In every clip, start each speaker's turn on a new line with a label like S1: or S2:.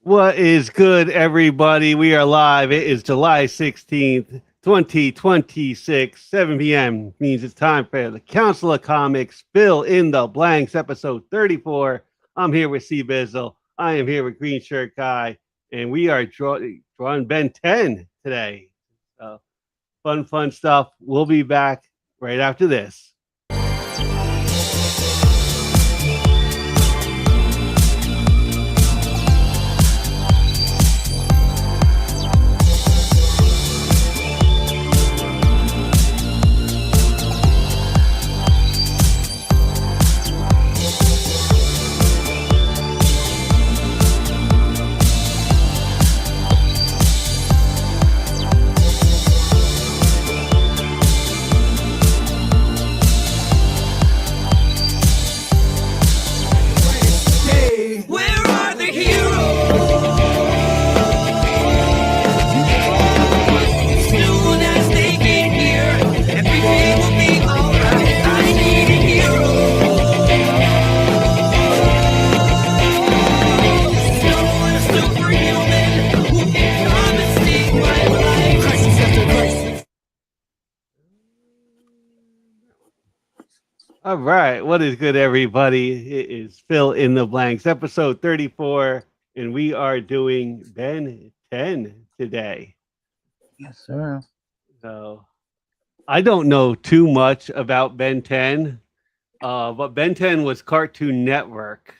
S1: What is good, everybody? We are live. It is July 16th, 2026, 7 p.m. Means it's time for the Council of Comics, Fill in the Blanks, episode 34. I'm here with C-Bizzle. I am here with Green Shirt Guy, and we are drawing Ben 10 today. So, fun stuff. We'll be back right after this. All right. What is good, everybody? It is Fill in the Blanks, episode 34, and we are doing Ben 10 today.
S2: Yes, sir.
S1: So I don't know too much about Ben 10, but Ben 10 was Cartoon Network.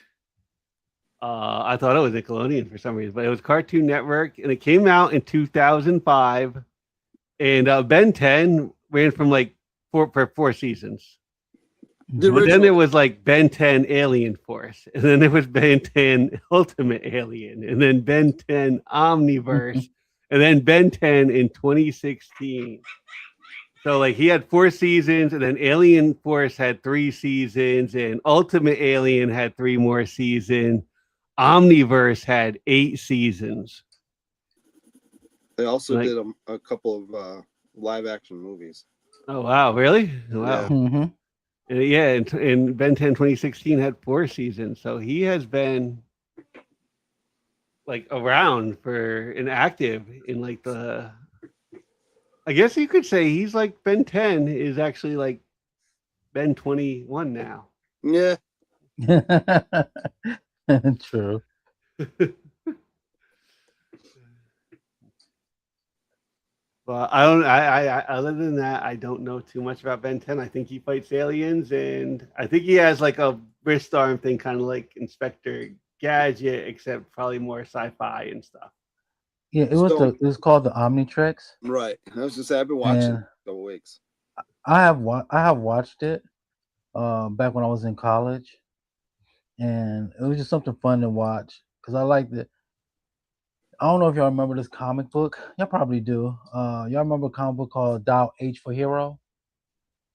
S1: I thought it was Nickelodeon for some reason, but it was Cartoon Network, and it came out in 2005. And Ben 10 ran from like four seasons. But then there was like Ben 10 Alien Force, and then there was Ben 10 Ultimate Alien, and then Ben 10 Omniverse, and then Ben 10 in 2016. So like he had 4 seasons, and then Alien Force had 3 seasons, and Ultimate Alien had 3 more seasons. Omniverse had 8 seasons.
S3: They also did a couple of live action movies.
S1: Oh wow, really? Wow.
S2: Mm-hmm.
S1: Yeah, and Ben 10 2016 had 4 seasons, so he has been like around for and active in like the. I guess you could say he's like Ben 10 is actually like Ben 21 now.
S3: Yeah,
S2: True.
S1: But I don't. I other than that, I don't know too much about Ben 10. I think he fights aliens, and I think he has like a wrist arm thing, kind of like Inspector Gadget, except probably more sci-fi and stuff.
S2: Yeah, it was called the Omnitrix.
S3: right. I was just saying, I've been watching a couple weeks.
S2: I have watched it back when I was in college, and it was just something fun to watch because I liked it. I don't know if y'all remember this comic book. Y'all probably do. Y'all remember a comic book called Dial H for Hero?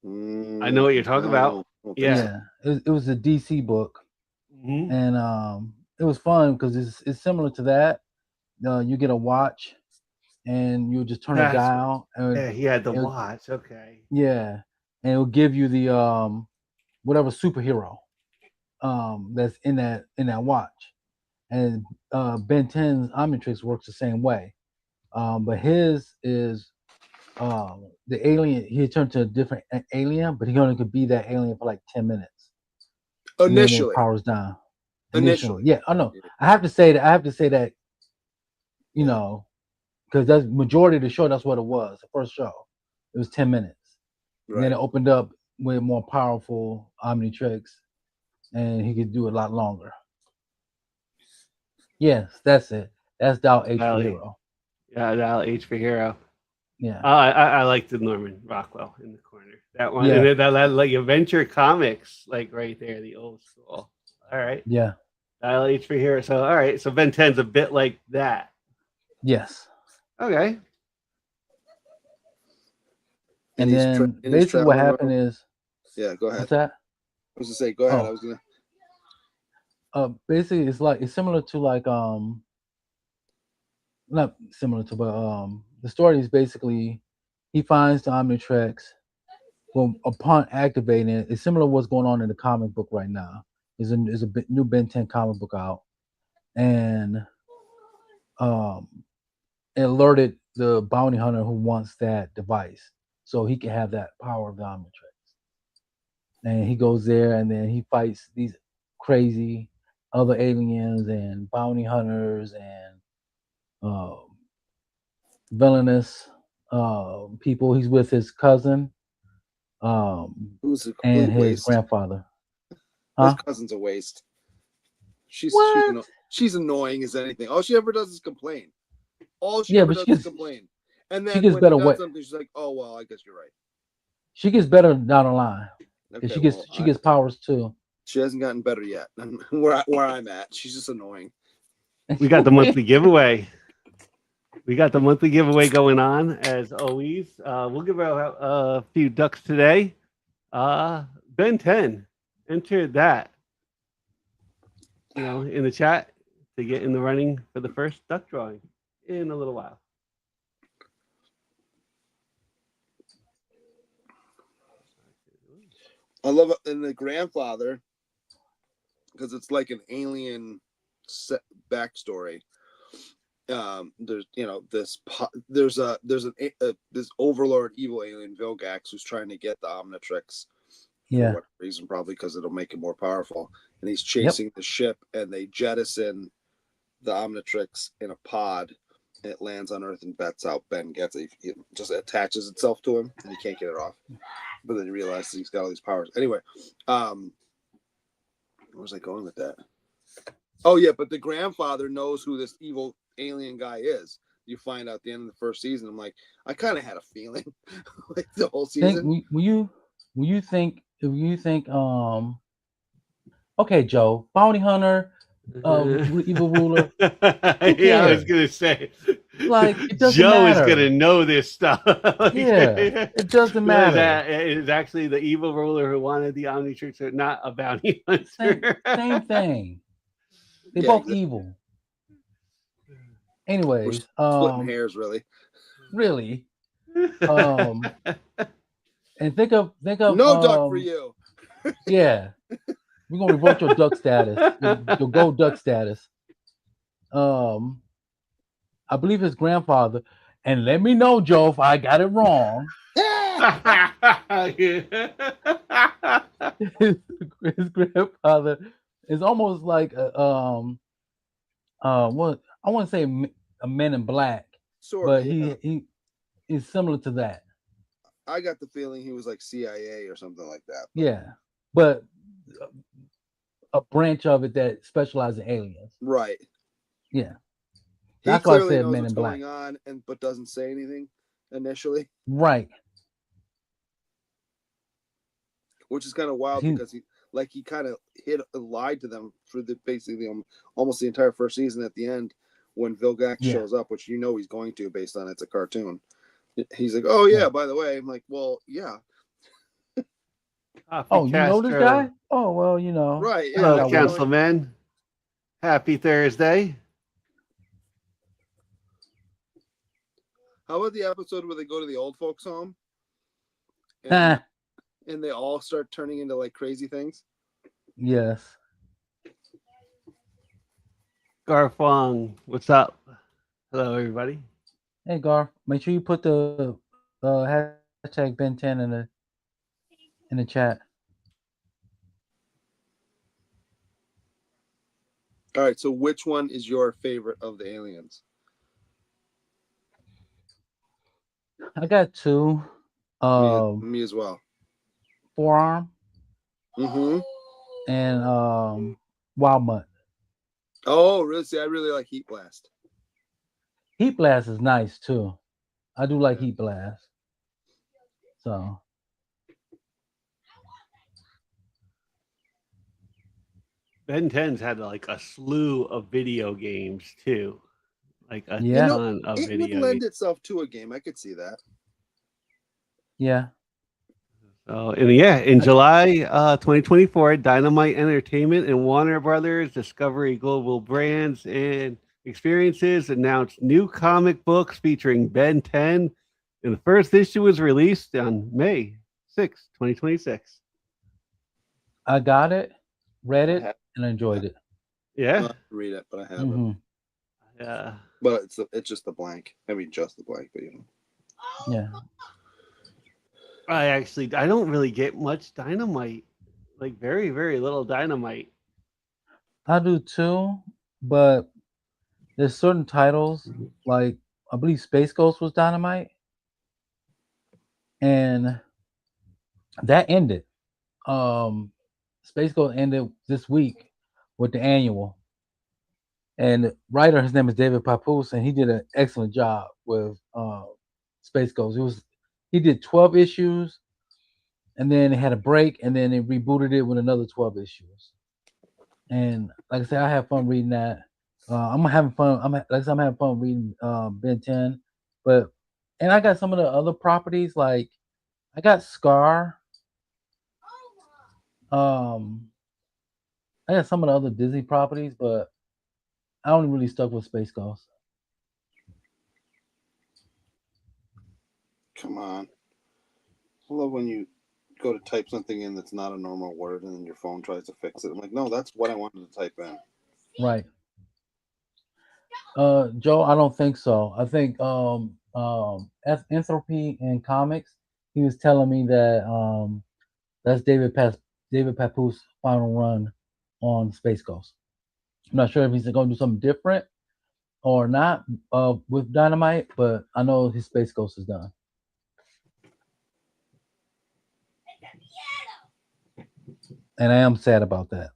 S1: I know what you're talking about. Yeah.
S2: It was a DC book, and it was fun because it's similar to that. You get a watch, and you just turn a dial. And
S1: yeah, he had the watch. Okay.
S2: Yeah, and it'll give you the whatever superhero that's in that watch. And Ben 10's Omnitrix works the same way. But his is the alien. He turned to a different alien, but he only could be that alien for like 10 minutes.
S3: Initially.
S2: Powers down. Initially. Yeah, I know. I have to say that, you know, because that's majority of the show, that's what it was. The first show. It was 10 minutes. Right. And then it opened up with more powerful Omnitrix, and he could do it a lot longer. Yes, that's it. That's Dial H for Hero.
S1: Yeah, Dial H for Hero.
S2: Yeah.
S1: I like the Norman Rockwell in the corner. That one. Yeah. And that like Adventure Comics, like right there, the old school. All right.
S2: Yeah.
S1: Dial H for Hero. So all right. So Ben 10's a bit like that.
S2: Yes.
S1: Okay.
S2: And then basically what happened is.
S3: Yeah, go ahead.
S2: What's that?
S3: I was gonna say, go ahead. I was gonna.
S2: Basically it's similar to like not similar to, but the story is basically he finds the Omnitrix. Well, upon activating it, it's similar to what's going on in the comic book right now. There's a new Ben 10 comic book out, and alerted the bounty hunter who wants that device, so he can have that power of the Omnitrix. And he goes there, and then he fights these crazy other aliens and bounty hunters and villainous people. He's with his cousin
S3: Who's a complete
S2: and his
S3: waste.
S2: grandfather.
S3: His cousin's a waste. She's annoying as anything. All she ever does is complain. All she ever does is complain. And then when he does something, she's like, "Oh well, I guess you're right."
S2: She gets better down the line. Okay, she gets powers too.
S3: She hasn't gotten better yet. Where I'm at, she's just annoying.
S1: We got the monthly giveaway. We got the monthly giveaway going on as always. We'll give out a few ducks today. Ben 10 entered that, in the chat to get in the running for the first duck drawing in a little while.
S3: I love it in the grandfather because it's like an alien backstory. There's this overlord evil alien Vilgax who's trying to get the Omnitrix for whatever reason, probably because it'll make it more powerful, and he's chasing the ship, and they jettison the Omnitrix in a pod, and it lands on Earth, and that's how Ben gets it. It just attaches itself to him, and he can't get it off. But then he realizes he's got all these powers. Anyway, where was I going with that? Oh yeah, but the grandfather knows who this evil alien guy is. You find out at the end of the first season. I'm like, I kind of had a feeling, like the whole season.
S2: Will you think? Okay, Joe, bounty hunter, evil ruler.
S1: Yeah, I was gonna say,
S2: like, it doesn't
S1: Joe
S2: matter.
S1: is gonna know this stuff.
S2: It doesn't matter.
S1: It's actually the evil ruler who wanted the Omnitrix, not a bounty hunter.
S2: Same thing. They're both evil. Anyways,
S3: splitting hairs, really.
S2: Really. And think of
S3: no duck for you.
S2: Yeah. We're gonna revoke your duck status, your gold duck status. I believe his grandfather, and let me know, Joe, if I got it wrong. His grandfather is almost like what I want to say a Men in Black, but he is similar to that.
S3: I got the feeling he was like CIA or something like that.
S2: Yeah, but a branch of it that specializes in aliens.
S3: Right.
S2: Yeah.
S3: That's why I said Men in Black. Going on, but doesn't say anything initially.
S2: Right.
S3: Which is kind of wild because he kind of lied to them for basically almost the entire first season. At the end, when Vilgax shows up, which he's going to based on it's a cartoon. He's like, "Oh yeah, by the way," I'm like, "Well, yeah."
S2: Oh, you know this guy? Oh well,
S3: Right? Yeah,
S1: hello, Councilman. Happy Thursday.
S3: How about the episode where they go to the old folks' home and they all start turning into like crazy things?
S2: Yes.
S1: Garfong, what's up? Hello, everybody.
S2: Hey, Garf. Make sure you put the hashtag Ben10 in the chat.
S3: All right. So, which one is your favorite of the aliens?
S2: I got two.
S3: Me as well.
S2: Forearm.
S3: Mm-hmm.
S2: And Wild Mutt.
S3: Oh, really? See, I really like Heat Blast.
S2: Heat Blast is nice too. I do like Heat Blast. So.
S1: Ben 10's had like a slew of video games too. Like a ton of video games.
S3: It would lend itself to a game. I could see that.
S2: Yeah.
S1: So, in July 2024, Dynamite Entertainment and Warner Brothers Discovery Global Brands and Experiences announced new comic books featuring Ben 10, and the first issue was released on May 6, 2026.
S2: I got it, read it, and enjoyed it.
S1: Yeah.
S3: I'll read it, but I haven't.
S1: Yeah.
S3: But it's just the blank. I mean, just the blank, but
S2: Yeah.
S1: I don't really get much dynamite. Like very, very little dynamite.
S2: I do too, but there's certain titles like I believe Space Ghost was Dynamite, and that ended. Space Ghost ended this week with the annual, and the writer, his name is David Papoose, and he did an excellent job with Space Ghost. He did 12 issues, and then it had a break, and then they rebooted it with another 12 issues. And like I said, I have fun reading that. I'm having fun. I'm having fun reading Ben 10, and I got some of the other properties like I got Scar. I got some of the other Disney properties, but I only really stuck with Space Ghost.
S3: come on. I love when you go to type something in that's not a normal word and then your phone tries to fix it. I'm like, no, that's what I wanted to type in.
S2: Right. Joe, I don't think so. I think Entropy in comics, he was telling me that that's David Papoose final run on Space Ghost. I'm not sure if he's going to do something different or not with Dynamite, but I know his Space Ghost is done. And I am sad about that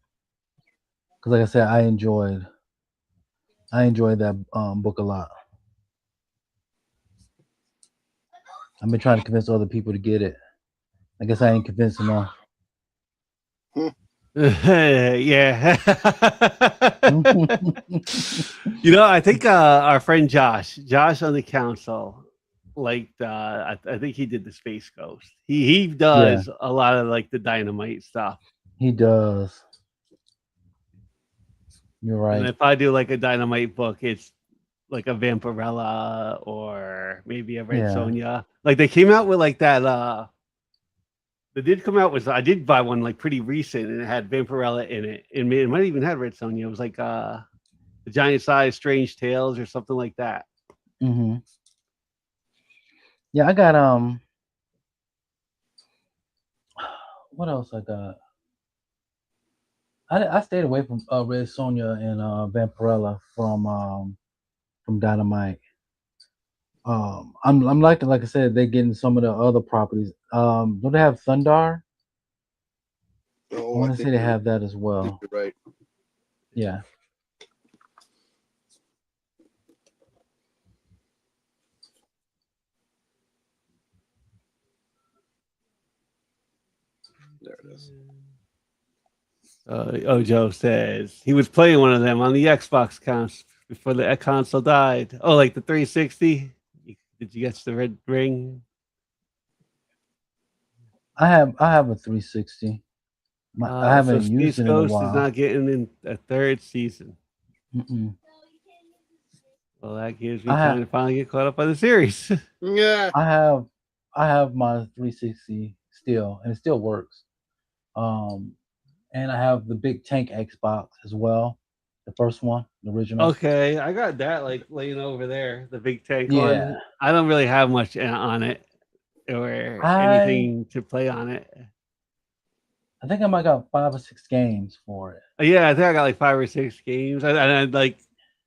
S2: because, like I said, I enjoyed that book a lot. I've been trying to convince other people to get it. I guess I ain't convinced enough.
S1: Yeah. I think our friend Josh on the council, liked. I think he did the Space Ghost. He does a lot of like the dynamite stuff.
S2: He does. You're right.
S1: And if I do like a dynamite book, it's like a Vampirella or maybe a Red Sonja. Like they came out with like that. They did come out with. I did buy one like pretty recent, and it had Vampirella in it. And it might even have Red Sonja. It was like the Giant Size Strange Tales or something like that.
S2: Mm-hmm. Yeah, I got what else I got? I stayed away from Red Sonja and Vampirella from Dynamite. I'm liking, like I said, they're getting some of the other properties. Don't they have Thundar?
S3: Oh,
S2: I want to say they have that as well.
S3: You're right.
S2: Yeah.
S3: There it is.
S1: Ojo says he was playing one of them on the Xbox before the console died. Oh, like the 360? Did you get the red ring?
S2: I have a 360. I haven't used it in a while.
S1: Ghost is not getting in a third season.
S2: Mm-mm.
S1: Well, that gives me time to finally get caught up on the series.
S3: Yeah.
S2: I have my 360 still, and it still works. And I have the big tank Xbox as well, the first one, the original.
S1: Okay, I got that like laying over there, the big tank one. I don't really have much on it or anything to play on it.
S2: I think I might got 5 or 6 games for it.
S1: Yeah, I think I got like 5 or 6 games. I like,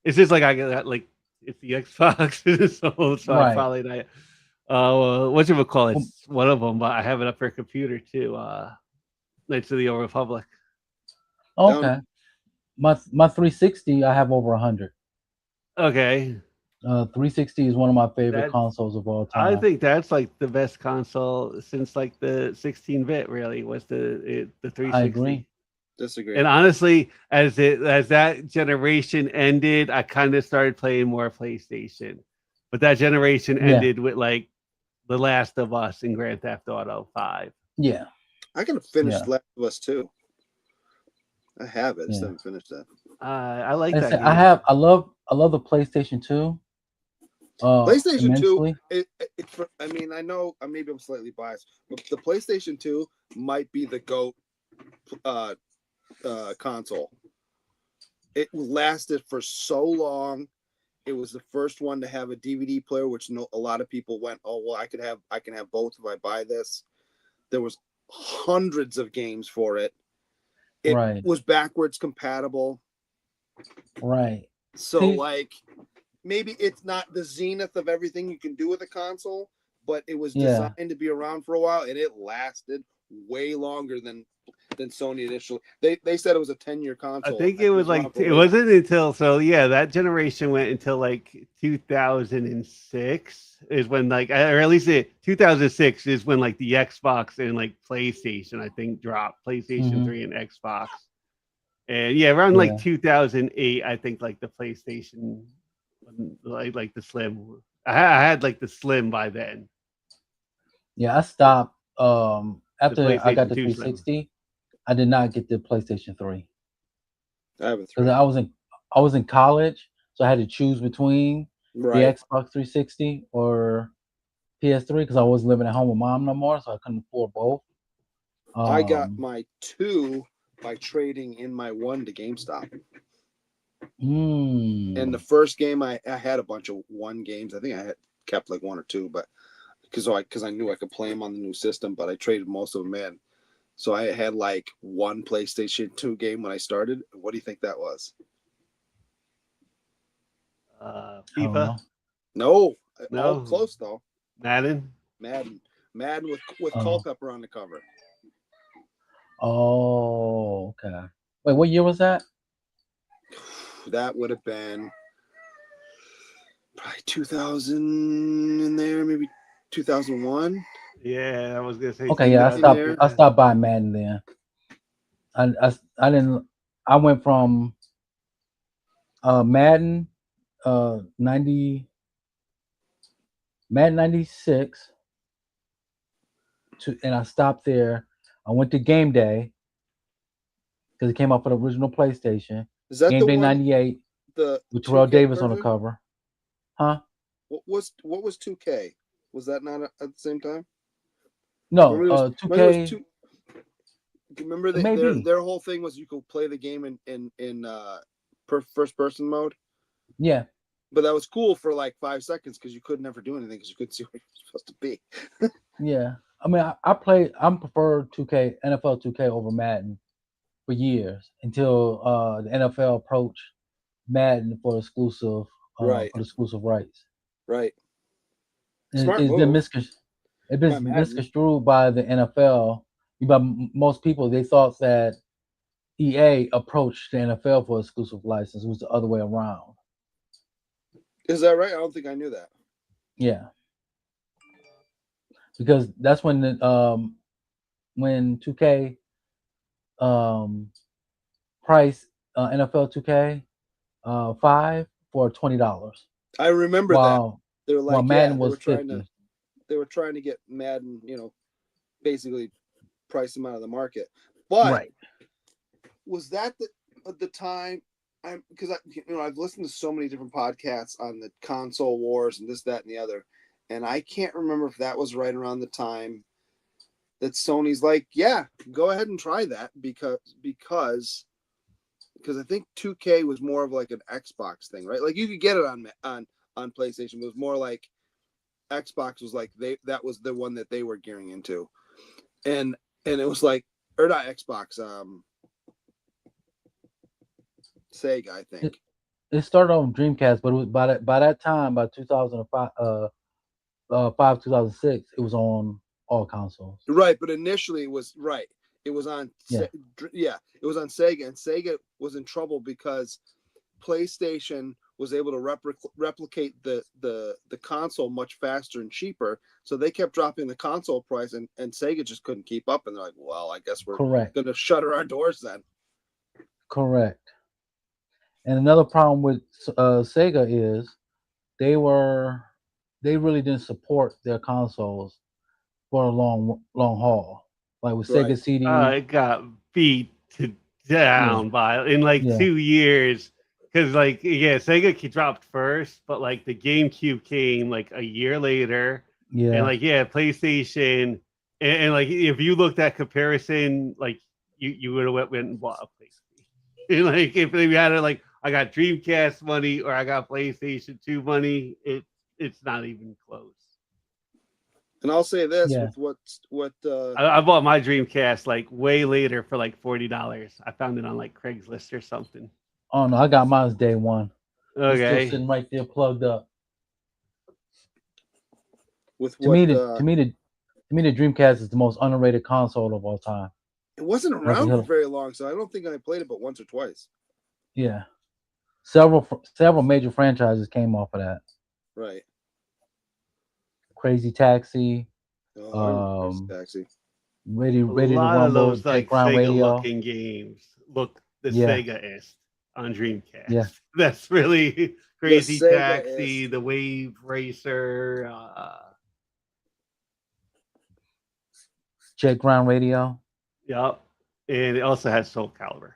S1: it's just like I got like it's the Xbox, so I probably not. What you call it? It's one of them, but I have it up for a computer too. Knights of the Old Republic.
S2: Okay, my 360, I have over 100.
S1: Okay.
S2: 360 is one of my favorite consoles of all time.
S1: I think that's like the best console since like the 16-bit. Really, was the 360.
S2: I agree.
S3: Disagree.
S1: And honestly, as that generation ended, I kind of started playing more PlayStation. But that generation ended with like The Last of Us and Grand Theft Auto 5.
S2: Yeah.
S3: I could have finished Last of Us 2. I have it. I just haven't finished that.
S1: I like that game.
S2: I love the PlayStation 2.
S3: PlayStation 2, I mean, I know maybe I'm slightly biased, but the PlayStation 2 might be the GOAT console. It lasted for so long, It was the first one to have a DVD player, which a lot of people went, oh well, I can have both if I buy this. There was hundreds of games for it. It
S2: Right.
S3: was backwards compatible.
S2: Right.
S3: So
S2: See?
S3: like maybe it's not the zenith of everything you can do with a console, but it was
S2: Yeah.
S3: designed to be around for a while, and it lasted way longer than Sony initially. They said it was a 10-year console.
S1: I think it was
S3: around
S1: like
S3: for
S1: it
S3: way
S1: wasn't until that generation went until like 2006 is when like, or at least 2006 is when like the Xbox and like PlayStation I think dropped, PlayStation 3 and Xbox. And yeah, around like 2008 I think like the PlayStation, like the Slim. I had like the Slim by then.
S2: Yeah, I stopped after I got the
S1: 2 Slim.
S2: 360. I did not get the PlayStation 3
S3: I have a
S2: because
S3: 3.
S2: I was in college, so I had to choose between
S3: Right.
S2: the Xbox 360 or PS3 because I wasn't living at home with mom no more, so I couldn't afford both.
S3: I got my 2 by trading in my 1 to GameStop. And the first game I had a bunch of 1 games. I think I had kept like 1 or 2, but because I knew I could play them on the new system, but I traded most of them in. So I had like 1 PlayStation 2 game when I started. What do you think that was?
S1: FIFA.
S3: No,
S1: No.
S3: all close though.
S1: Madden
S3: with Culpepper on the cover.
S2: Oh, okay. Wait, what year was that?
S3: That would have been probably 2000 in there, maybe 2001.
S1: Yeah, I was gonna say.
S2: Okay, yeah, I stopped buying Madden then. I didn't. I went from Madden 90, Madden 96 and I stopped there. I went to Game Day because it came out for the original PlayStation.
S3: Is that
S2: Game
S3: the
S2: Day
S3: one?
S2: '98 with Terrell Davis on the cover. Huh?
S3: What was 2K? Was that not at the same time?
S2: No, 2K.
S3: Remember their whole thing was you could play the game in first person mode.
S2: Yeah.
S3: But that was cool for like 5 seconds because you could never do anything because you couldn't see where you're supposed to be.
S2: Yeah. I mean, I prefer 2K, NFL 2K over Madden for years until the NFL approached Madden for exclusive rights.
S3: Right.
S2: It's been misconstrued by the NFL. By most people, they thought that EA approached the NFL for exclusive license. It was the other way around.
S3: Is that right? I don't think I knew that.
S2: Yeah. Because that's when 2K priced NFL 2K 5 for $20.
S3: I remember that. They were like,
S2: while Madden was $50.
S3: They were trying to get Madden, basically price them out of the market. But was that the time? Because I've listened to so many different podcasts on the console wars and this, that, and the other, and I can't remember if that was right around the time that Sony's like, yeah, go ahead and try that because I think 2K was more of like an Xbox thing, right? Like you could get it on PlayStation, but it was more like Xbox was like that was the one that they were gearing into, and it was like, or not Xbox, Sega, I think.
S2: It started on Dreamcast, but it was by that time, by 2005, 2006, it was on all consoles.
S3: Right, but initially it was right. It was on it was on Sega, and Sega was in trouble because PlayStation was able to replicate the console much faster and cheaper, so they kept dropping the console price, and Sega just couldn't keep up, and they're like, well, I guess we're going to shutter our doors then.
S2: Correct. And another problem with Sega is they really didn't support their consoles for a long haul. Like with Sega CD,
S1: it got beat down in like 2 years because Sega dropped first, but like the GameCube came like a year later, and like PlayStation, and like if you looked at comparison, like you would have went and bought a PlayStation. And like if they had it like I got Dreamcast money or I got PlayStation 2 money. It's not even close.
S3: And I'll say this
S2: Yeah.
S3: with what
S1: I bought my Dreamcast like way later for like $40. I found it on like Craigslist or something.
S2: Oh no, I got mine day one. It's still
S1: Okay.
S2: sitting right there, plugged up.
S3: with
S2: To
S3: what
S2: me, the Dreamcast is the most underrated console of all time.
S3: it wasn't around for very long, so I don't think I played it but once or twice.
S2: Yeah, several major franchises came off of that.
S3: Right.
S2: Crazy Taxi,
S3: Crazy Taxi.
S2: Ready
S1: A
S2: to
S1: lot of
S2: Rumble,
S1: those like
S2: Ground
S1: Sega
S2: Radio.
S1: looking games look the
S2: Yeah.
S1: Sega-ist on Dreamcast.
S2: Yeah.
S1: That's really Crazy
S3: Sega-ist.
S1: Taxi, the Wave Racer.
S2: Jet Ground Radio.
S1: Yep. And it also has Soul Calibur.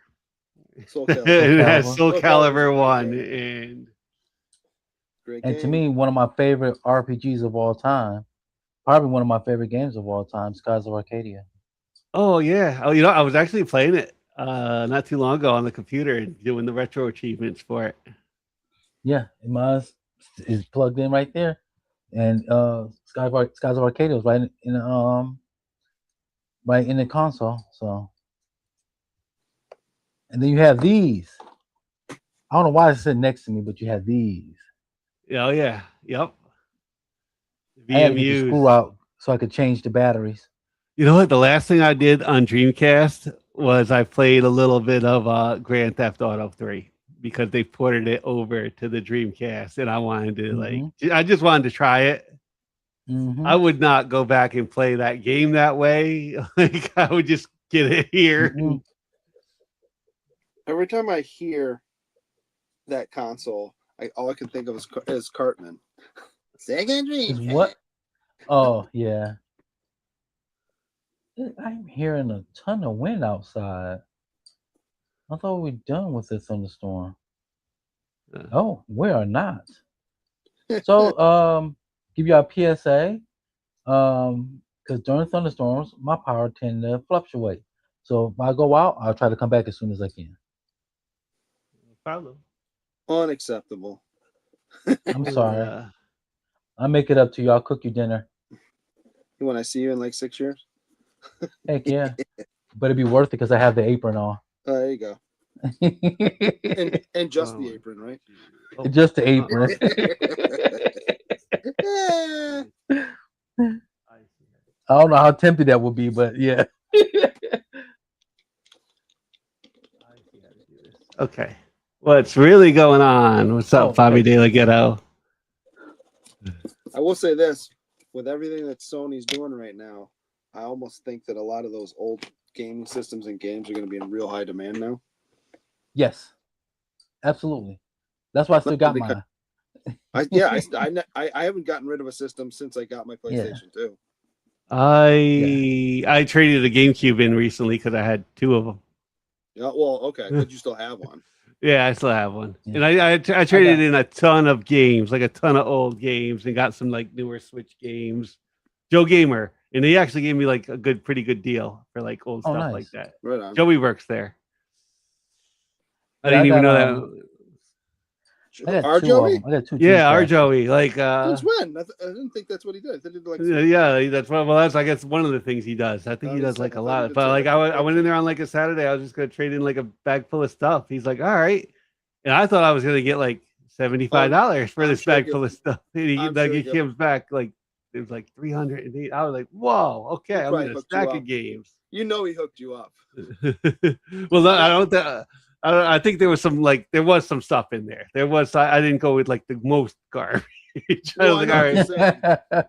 S3: Soul
S1: It
S3: Calibur.
S1: has
S2: Calibur.
S1: Soul
S3: Soul
S1: Calibur
S3: Calibur's a
S1: 1
S3: great game.
S1: and
S3: Great
S2: And
S3: game.
S2: to me, one of my favorite RPGs of all time, probably one of my favorite games of all time, Skies of Arcadia.
S1: oh yeah. Oh, I was actually playing it not too long ago on the computer and doing the retro achievements for it.
S2: Yeah, mine is plugged in right there, and Skies of Arcadia was right in the console. So, and then you have these. I don't know why it's sitting next to me, but you have these.
S1: Oh yeah. Yep.
S2: I had to get the screw
S1: VMUs.
S2: out so I could change the batteries.
S1: You know what? The last thing I did on Dreamcast was I played a little bit of Grand Theft Auto 3 because they ported it over to the Dreamcast, and I wanted to I just wanted to try it.
S2: Mm-hmm.
S1: I would not go back and play that game that way. Like I would just get it here.
S2: Mm-hmm.
S3: Every time I hear that console, all I can think of is Cartman. Sega
S2: Is
S3: Dream.
S2: what? Oh yeah. I'm hearing a ton of wind outside. I thought we were done with this thunderstorm. Oh, we are not. So, give you a PSA. Because during thunderstorms, my power tend to fluctuate. So if I go out, I'll try to come back as soon as I can.
S1: No problem.
S3: Unacceptable.
S2: I'm sorry. I'll make it up to you. I'll cook you dinner.
S3: When I see you in like 6 years?
S2: Heck yeah. But it'd be worth it because I have the apron on.
S3: Oh, there you go. and just the apron, right?
S1: Oh.
S2: Just the apron. I don't know how tempted that would be, but yeah.
S1: Okay. What's really going on? What's up, Bobby De La Ghetto?
S3: I will say this. With everything that Sony's doing right now, I almost think that a lot of those old gaming systems and games are going to be in real high demand now.
S2: Yes. Absolutely. That's why I still got mine.
S3: I haven't gotten rid of a system since I got my PlayStation 2.
S1: I traded a GameCube in recently because I had 2 of them.
S3: Yeah, well, okay, but you still have one.
S1: Yeah, I still have one, and I traded in a ton of games, like a ton of old games, and got some like newer Switch games. Joe Gamer, and he actually gave me like a pretty good deal for like old stuff like that.
S3: Right on.
S1: Joey works there. I didn't even know that.
S3: Our Joey?
S2: I got 2.
S1: Yeah, our Joey. Like,
S3: since when? I didn't think that's what he did. I did like
S1: yeah, that's what. Well, that's I guess one of the things he does. I think he does like a lot. But like, I went in there on like a Saturday. I was just gonna trade in like a bag full of stuff. He's like, all right, and I thought I was gonna get like $75 for this bag full of stuff. And he comes back like it was like 308. I was like, whoa, okay, I'm gonna stack of games.
S3: You know, he hooked you up.
S1: Well, I think there was some stuff in there. I didn't go with like the most garbage.
S3: Well, I was like, all right.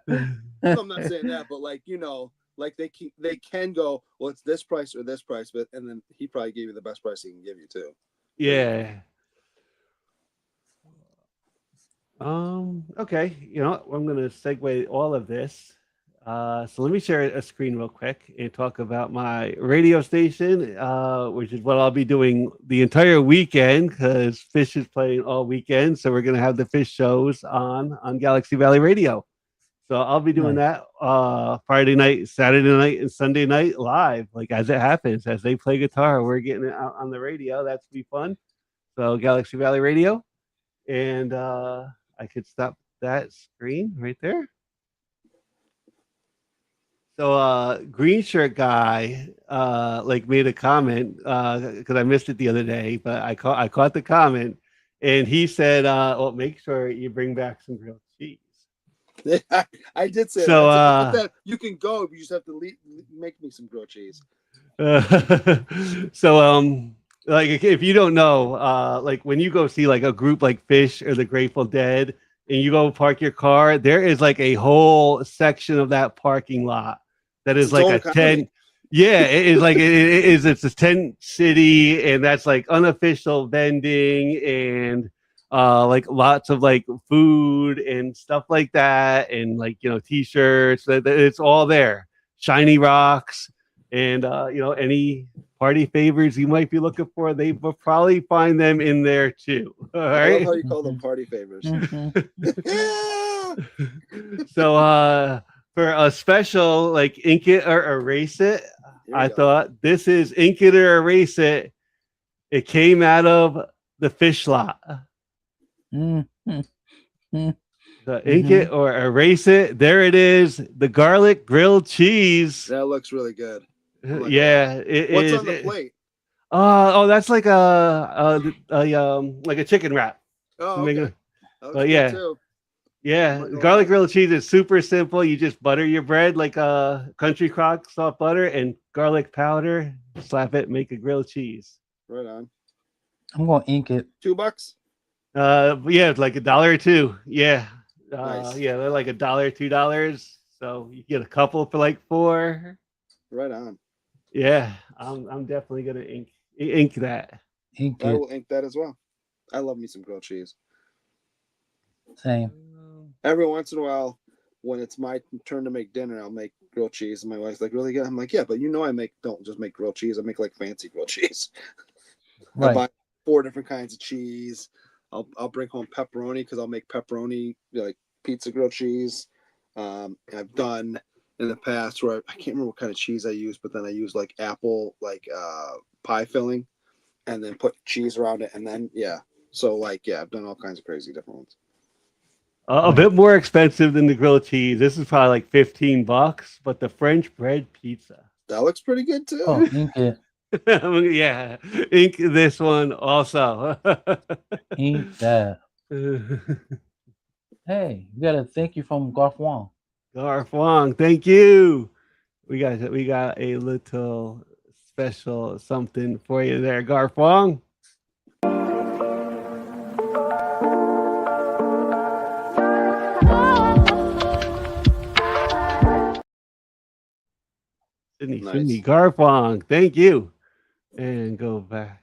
S3: I'm not saying that, but like, you know, like they can go, well, it's this price or this price, but and then he probably gave you the best price he can give you too.
S1: Yeah. Okay. You know, I'm gonna segue all of this. So let me share a screen real quick and talk about my radio station, which is what I'll be doing the entire weekend because Fish is playing all weekend. So we're going to have the Fish shows on Galaxy Valley Radio. So I'll be doing that Friday night, Saturday night, and Sunday night live, like as it happens. As they play guitar, we're getting it out on the radio. That's be fun. So Galaxy Valley Radio, and I could stop that screen right there. So green shirt guy like made a comment because I missed it the other day, but I caught the comment, and he said, "Well, make sure you bring back some grilled cheese."
S3: I did say
S1: So
S3: that. I said, you can go, but you just have to make me some grilled cheese.
S1: so like if you don't know, like when you go see like a group like Fish or the Grateful Dead, and you go park your car, there is like a whole section of that parking lot that is
S3: It's
S1: like
S3: own
S1: a
S3: company.
S1: 10. Yeah, it is like it's a tent city, and that's like unofficial vending and like lots of like food and stuff like that, and like t-shirts. It's all there. Shiny rocks, and any party favors you might be looking for, they will probably find them in there too. All
S3: I love
S1: right.
S3: how you call them party favors.
S1: So for a special like ink it or erase it, I thought this is ink it or erase it. It came out of the fish lot. The ink it or erase it. There it is. The garlic grilled cheese.
S3: That looks really good.
S1: Yeah.
S3: What's on the plate?
S1: That's like like a chicken wrap.
S3: Oh, okay.
S1: But yeah.
S3: Too.
S1: Yeah, garlic grilled cheese is super simple. You just butter your bread like a country crock soft butter and garlic powder. Slap it, make a grilled cheese.
S3: Right on.
S2: I'm gonna ink it.
S3: $2.
S1: Yeah, it's like $1 or $2. Yeah,
S3: nice.
S1: Yeah, they're like $1, $2. So you get a couple for like $4.
S3: Right on.
S1: Yeah, I'm definitely gonna ink that.
S3: I will ink that as well. I love me some grilled cheese.
S2: Same.
S3: Every once in a while, when it's my turn to make dinner, I'll make grilled cheese, and my wife's like, "Really good?" I'm like, "Yeah, but don't just make grilled cheese. I make like fancy grilled cheese. Right. I buy 4 different kinds of cheese. I'll bring home pepperoni because I'll make pepperoni like pizza grilled cheese. I've done in the past where I can't remember what kind of cheese I use, but then I use like apple pie filling, and then put cheese around it, and then so I've done all kinds of crazy different ones.
S1: A bit more expensive than the grilled cheese. This is probably like $15, but the French bread pizza.
S3: That looks pretty good too.
S2: Oh, ink it.
S1: Yeah, ink this one also.
S2: Ink that. Hey, we got a thank you from Garth Wong.
S1: Garth Wong, thank you. We got a little special something for you there, Garth Wong. Sydney Garth Wong, thank you. And go back.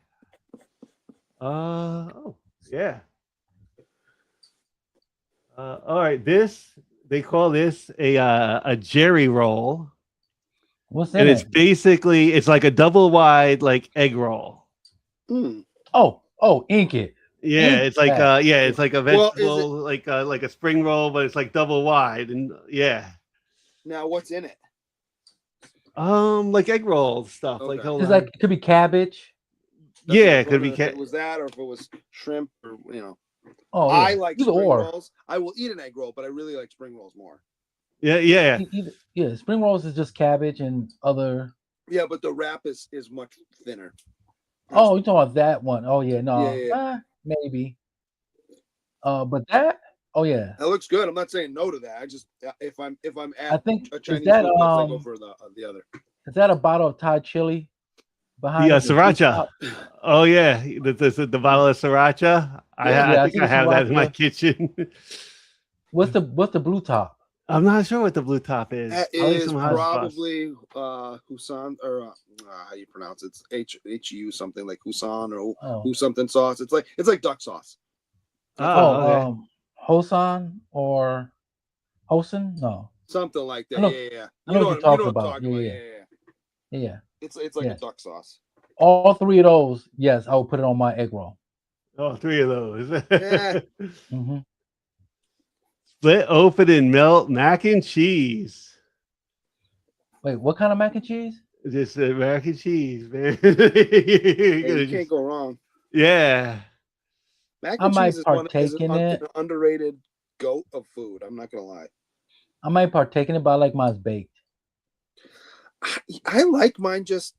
S1: Oh yeah. All right, they call this a jerry roll.
S2: What's that?
S1: And it's basically like a double wide like egg roll.
S2: Oh, ink it.
S1: Yeah, ink it's like it's like a vegetable, like a spring roll, but it's like double wide, and yeah.
S3: Now what's in it?
S1: Like egg roll stuff.
S3: Okay.
S1: Like
S2: it's like it could be cabbage.
S1: It could be
S3: if it was that, or if it was shrimp, or
S2: Oh, yeah.
S3: I like spring rolls. I will eat an egg roll, but I really like spring rolls more.
S1: Yeah.
S2: Spring rolls is just cabbage and other.
S3: Yeah, but the wrap is much thinner.
S2: Oh, you're talking about that one? Oh yeah, no, maybe. But that. Oh yeah,
S3: that looks good. I'm not saying no to that. I just if I'm at
S2: I think
S3: a Chinese
S2: that,
S3: food place, I go for the other.
S2: Is that a bottle of Thai chili behind?
S1: The sriracha. Oh yeah, the bottle of sriracha. I think I have that in my kitchen.
S2: What's the blue top?
S1: I'm not sure what the blue top is.
S3: That is probably Husan, or how you pronounce it? It's HU something, like Husan or Hu something sauce. It's like duck sauce.
S1: Okay.
S2: Hosan or Hosen? No.
S3: Something like that. Yeah.
S2: I know what you're talking about. Yeah.
S3: It's like a duck sauce.
S2: All 3 of those, yes, I will put it on my egg roll.
S1: All 3 of those.
S2: Mm-hmm.
S1: Split open and melt mac and cheese.
S2: Wait, what kind of mac and cheese?
S1: Just mac and cheese, man.
S3: You can't go wrong.
S1: Yeah.
S3: Mac
S2: I
S3: and
S2: might
S3: cheese is
S2: partake in it.
S3: an underrated goat of food. I'm not gonna lie.
S2: I might partake in it, but I like mine baked.
S3: I like mine just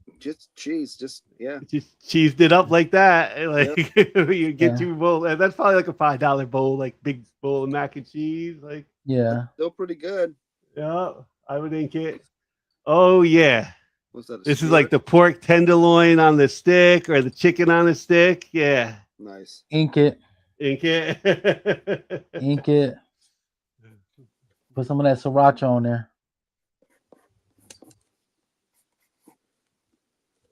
S3: cheese. Just yeah.
S1: Just cheesed it up like that. Like you get
S2: Yeah.
S1: your bowl. And that's probably like a $5 bowl, like big bowl of mac and cheese. Like
S2: Yeah.
S3: Still pretty good.
S1: yeah, I would think it. Oh yeah.
S3: What's that?
S1: This is like the pork tenderloin on the stick or the chicken on the stick. Yeah.
S3: Nice.
S2: Ink it.
S1: Ink it.
S2: Ink it. Put some of that sriracha on there.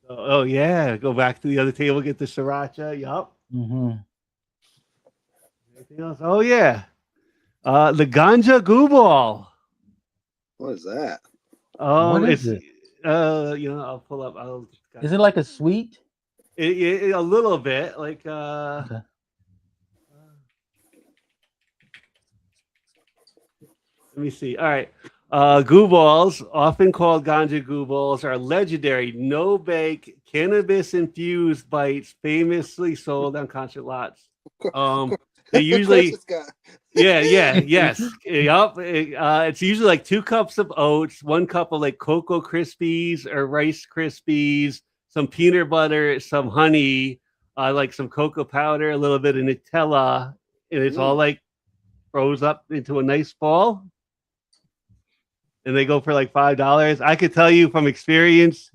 S1: Oh yeah. Go back to the other table, get the sriracha. Yup.
S2: Mm-hmm.
S1: Anything else? Oh yeah. The ganja goo ball.
S3: What is that?
S2: What is
S1: It's
S2: it?
S1: I'll pull up.
S2: Is it like a sweet?
S1: A little bit like
S2: Okay.
S1: Let me see. All right. Goo balls, often called ganja goo balls, are legendary no-bake cannabis-infused bites famously sold on concert lots. They usually, yes, yup. It's usually like 2 cups of oats, 1 cup of like Cocoa Krispies or Rice Krispies, some peanut butter, some honey, like some cocoa powder, a little bit of Nutella, and it's all like froze up into a nice ball. And they go for like $5. I could tell you from experience,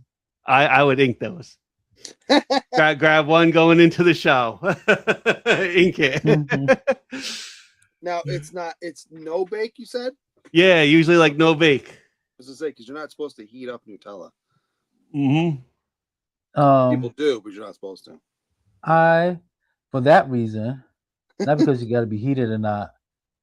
S1: I would ink those. grab one going into the show. Ink it.
S2: Mm-hmm.
S3: Now it's no bake, you said?
S1: Yeah, usually like no bake.
S3: I was gonna say, because you're not supposed to heat up Nutella.
S1: Mm-hmm.
S3: People do, but you're not supposed to.
S2: For that reason, not because you got to be heated or not,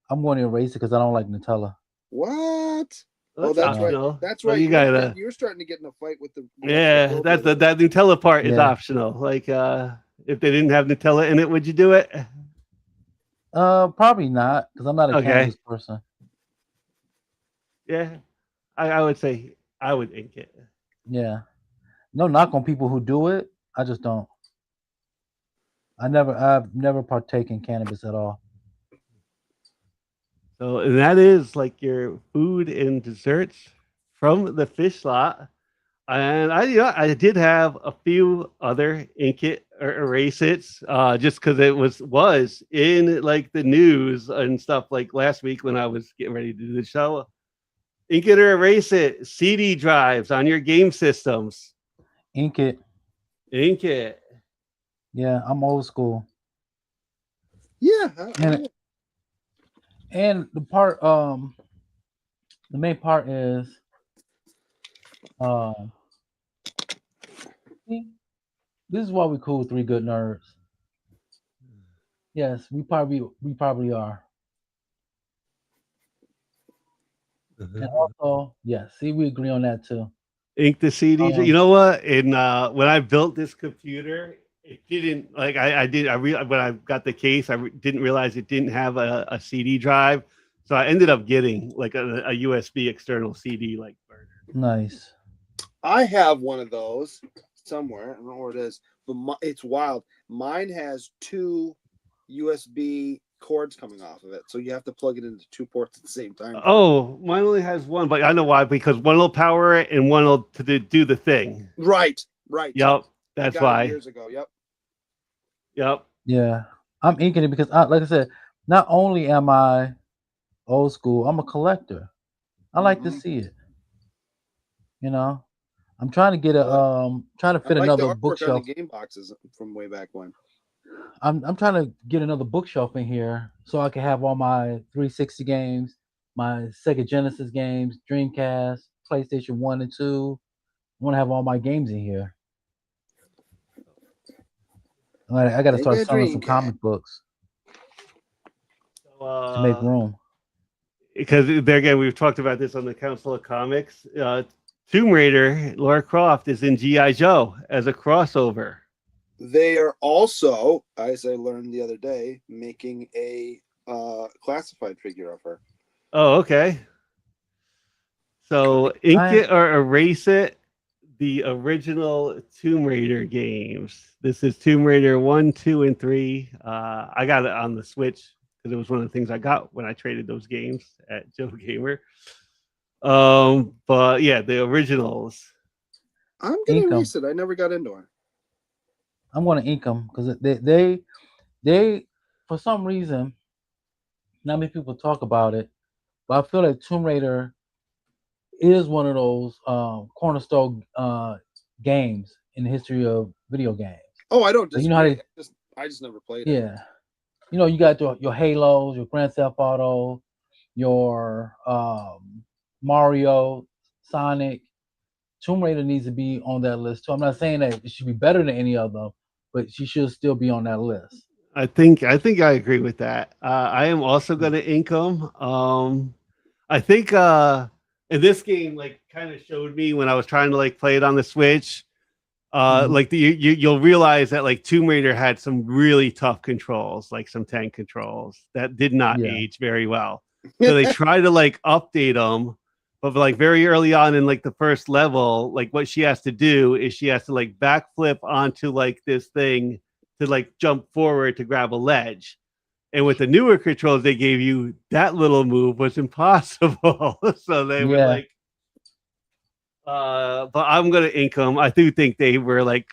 S2: I'm going to erase it because I don't like Nutella.
S3: What?
S1: Well,
S3: that's
S1: optional.
S3: right. That's
S1: well,
S3: right.
S1: You gotta.
S3: You're starting to get in a fight with the.
S1: Yeah, that Nutella part is optional. Like, if they didn't have Nutella in it, would you do it?
S2: Probably not, because I'm not a cannabis person.
S1: Yeah, I would say I would ink it.
S2: Yeah, no knock on people who do it. I just don't. I've never partake in cannabis at all.
S1: So and that is like your food and desserts from the fish lot. And I did have a few other ink it or erase it's just because it was in like the news and stuff like last week when I was getting ready to do the show. Ink it or erase it. CD drives on your game systems.
S2: Ink it.
S1: Ink it.
S2: Yeah, I'm old school.
S3: Yeah.
S2: And the part, the main part is, this is why we cool 3 good nerds. Yes, we probably are. And also, yes, see, we agree on that too.
S1: Ink the CD. You know what? In when I built this computer, it didn't like when I got the case, didn't realize it didn't have a CD drive. So I ended up getting like a USB external CD like burner.
S2: Nice.
S3: I have one of those somewhere. I don't know where it is, but it's wild. Mine has 2 USB cords coming off of it, so you have to plug it into 2 ports at the same time.
S1: Oh, mine only has one, but I know why, because one will power it and one will do the thing.
S3: Right.
S1: Yep, that's why.
S3: Years ago.
S1: Yep.
S2: Yeah, I'm inking it because, like I said, not only am I old school, I'm a collector. I like to see it. You know, I'm trying to get trying to fit another bookshelf.
S3: On the game boxes from way back when.
S2: I'm trying to get another bookshelf in here so I can have all my 360 games, my Sega Genesis games, Dreamcast, PlayStation 1 and 2. I want to have all my games in here. I got to start selling some comic books to make room.
S1: Because there again, we've talked about this on the Council of Comics. Tomb Raider, Lara Croft is in G.I. Joe as a crossover.
S3: They are also, as I learned the other day, making a classified figure of her.
S1: Oh, okay. So ink it or erase it. the original Tomb Raider games. This is Tomb Raider 1, 2, and 3. I got it on the Switch because it was one of the things I got when I traded those games at Joe Gamer. But yeah, the originals.
S3: I'm gonna erase it. I never got into it.
S2: I'm gonna ink them because they for some reason, not many people talk about it, but I feel like Tomb Raider is one of those cornerstone games in the history of video games.
S3: Oh, I don't disagree.
S2: You know how they,
S3: I just never played it.
S2: yeah. You know, you got your Halos, your Grand Theft Auto, your Mario, Sonic. Tomb Raider needs to be on that list too. I'm not saying that it should be better than any of them, but she should still be on that list.
S1: I think I agree with that. I am also going to ink them. I think in this game, like, kind of showed me when I was trying to like play it on the Switch. Like you'll realize that like Tomb Raider had some really tough controls, like some tank controls that did not age very well. So they try to like update them, but like very early on in like the first level, like what she has to do is she has to like backflip onto like this thing to like jump forward to grab a ledge. And with the newer controls they gave you, that little move was impossible. So they were like, but I'm gonna ink them. I do think they were like